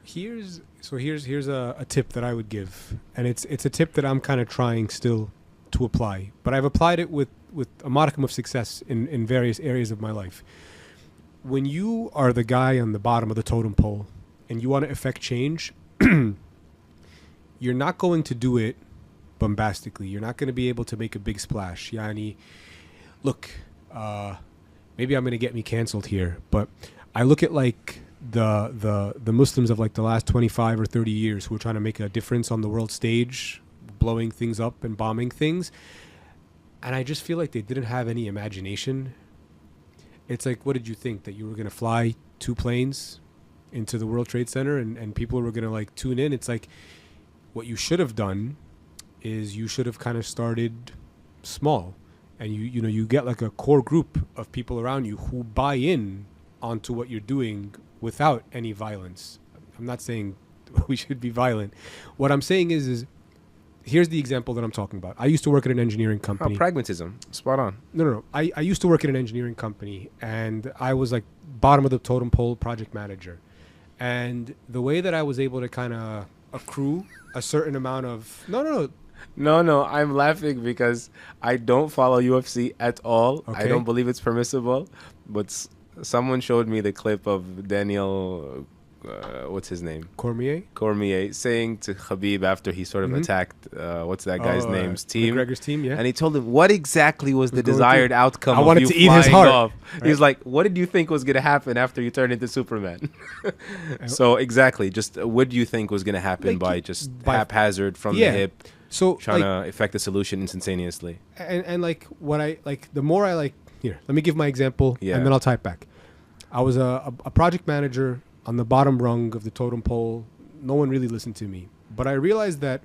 Here's a tip that I would give, and it's a tip that I'm kind of trying still to apply, but I've applied it with a modicum of success in various areas of my life. When you are the guy on the bottom of the totem pole and you want to effect change, you're not going to do it bombastically. You're not going to be able to make a big splash. Yani, look, maybe I'm going to get me canceled here, but I look at like the Muslims of like the last 25 or 30 years who are trying to make a difference on the world stage, blowing things up and bombing things, and I just feel like they didn't have any imagination. It's like, what did you think, that you were going to fly 2 planes into the World Trade Center and people were going to like tune in? It's like, what you should have done is you should have kind of started small, and you get like a core group of people around you who buy in onto what you're doing without any violence. I'm not saying we should be violent. What I'm saying is here's the example that I'm talking about. I used to work at an engineering company. Pragmatism. Spot on. No. I used to work at an engineering company, and I was like bottom of the totem pole project manager. And the way that I was able to kind of accrue a certain amount of... No, I'm laughing because I don't follow UFC at all. Okay. I don't believe it's permissible, but someone showed me the clip of Daniel, what's his name? Cormier saying to Khabib after he sort of attacked, what's that guy's name's team? McGregor's team, yeah. And he told him, what exactly was the desired outcome I of wanted you to eat his heart. Off? Right? He was like, what did you think was going to happen after you turned into Superman? So exactly, just what do you think was going to happen by haphazard from the hip? So trying to effect a solution instantaneously. And like what I like, the more I like, here, let me give my example and then I'll type back. I was a project manager on the bottom rung of the totem pole. No one really listened to me. But I realized that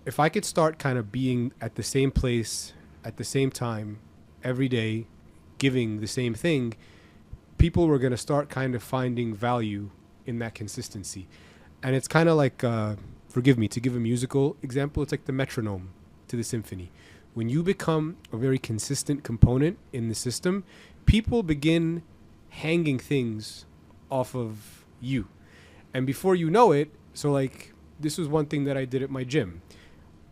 if I could start kind of being at the same place at the same time every day, giving the same thing, people were going to start kind of finding value in that consistency. And it's kind of like... forgive me, to give a musical example, it's like the metronome to the symphony. When you become a very consistent component in the system, people begin hanging things off of you. And before you know it, so like this was one thing that I did at my gym.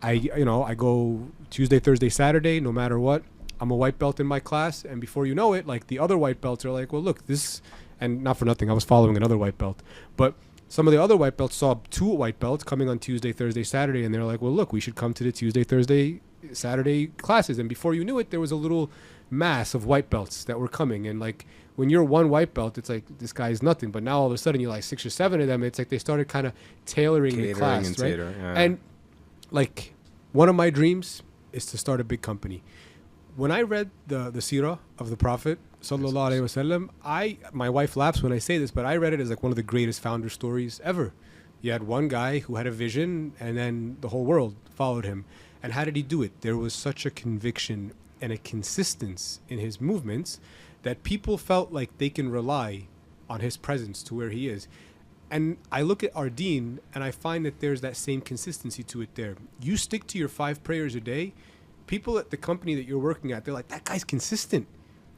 I go Tuesday, Thursday, Saturday, no matter what. I'm a white belt in my class, and before you know it, like the other white belts are like, well, look, this, and not for nothing, I was following another white belt, but some of the other white belts saw 2 white belts coming on Tuesday, Thursday, Saturday, and they're like, well, look, we should come to the Tuesday, Thursday, Saturday classes. And before you knew it, there was a little mass of white belts that were coming. And like when you're one white belt, it's like, this guy's nothing. But now all of a sudden you're like 6 or 7 of them. It's like they started kind of tailoring the class, right? And like one of my dreams is to start a big company. when I read the seerah of the Prophet sallallahu alaihi wasallam, my wife laughs when I say this, but I read it as like one of the greatest founder stories ever. You had one guy who had a vision, and then the whole world followed him. And how did he do it? There was such a conviction and a consistency in his movements that people felt like they can rely on his presence to where he is. And I look at our deen, and I find that there's that same consistency to it there. You stick to your 5 prayers a day, people at the company that you're working at, they're like, that guy's consistent.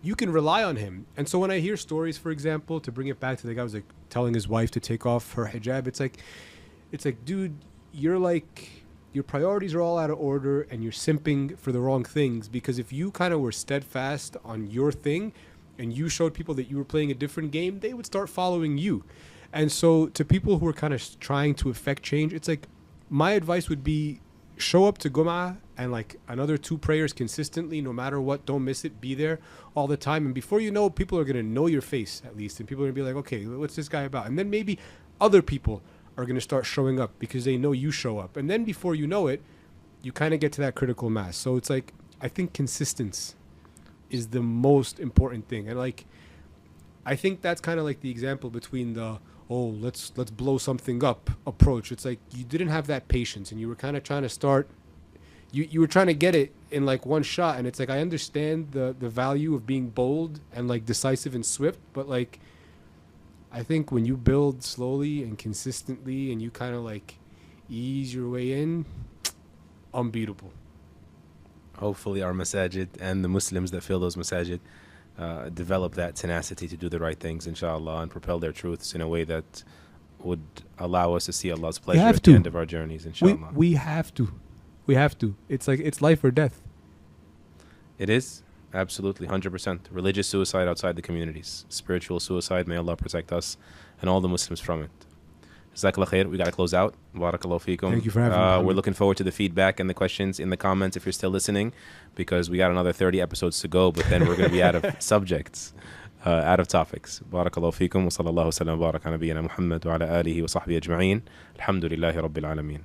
You can rely on him. And so when I hear stories, for example, to bring it back to the guy who was like telling his wife to take off her hijab, it's like, dude, you're like, your priorities are all out of order and you're simping for the wrong things. Because if you kind of were steadfast on your thing and you showed people that you were playing a different game, they would start following you. And so to people who are kind of trying to affect change, it's like, my advice would be, show up to Gum'ah and like another 2 prayers consistently, no matter what. Don't miss it. Be there all the time. And before you know, people are going to know your face at least. And people are going to be like, okay, what's this guy about? And then maybe other people are going to start showing up because they know you show up. And then before you know it, you kind of get to that critical mass. So it's like, I think consistency is the most important thing. And like, I think that's kind of like the example between the, oh, let's blow something up approach. It's like you didn't have that patience and you were kind of trying to start, you were trying to get it in like one shot. And it's like, I understand the value of being bold and like decisive and swift, but like, I think when you build slowly and consistently and you kind of like ease your way in, unbeatable. Hopefully our masajid and the Muslims that fill those masajid develop that tenacity to do the right things, inshallah, and propel their truths in a way that would allow us to see Allah's pleasure at the end of our journeys, inshallah. We have to. We have to. It's like, it's life or death. It is. Absolutely. 100%. Religious suicide outside the communities. Spiritual suicide. May Allah protect us and all the Muslims from it. Jazakallah khair. We got to close out. Barakallahu feekum. Thank you for having me. We're looking forward to the feedback and the questions in the comments if you're still listening, because we got another 30 episodes to go, but then we're going to be out of subjects, out of topics. Barakallahu feekum. Wa sallallahu sallam wa baraka nabiyyina Muhammad wa ala alihi wa sahbihi ajma'in. Alhamdulillahi rabbil alameen.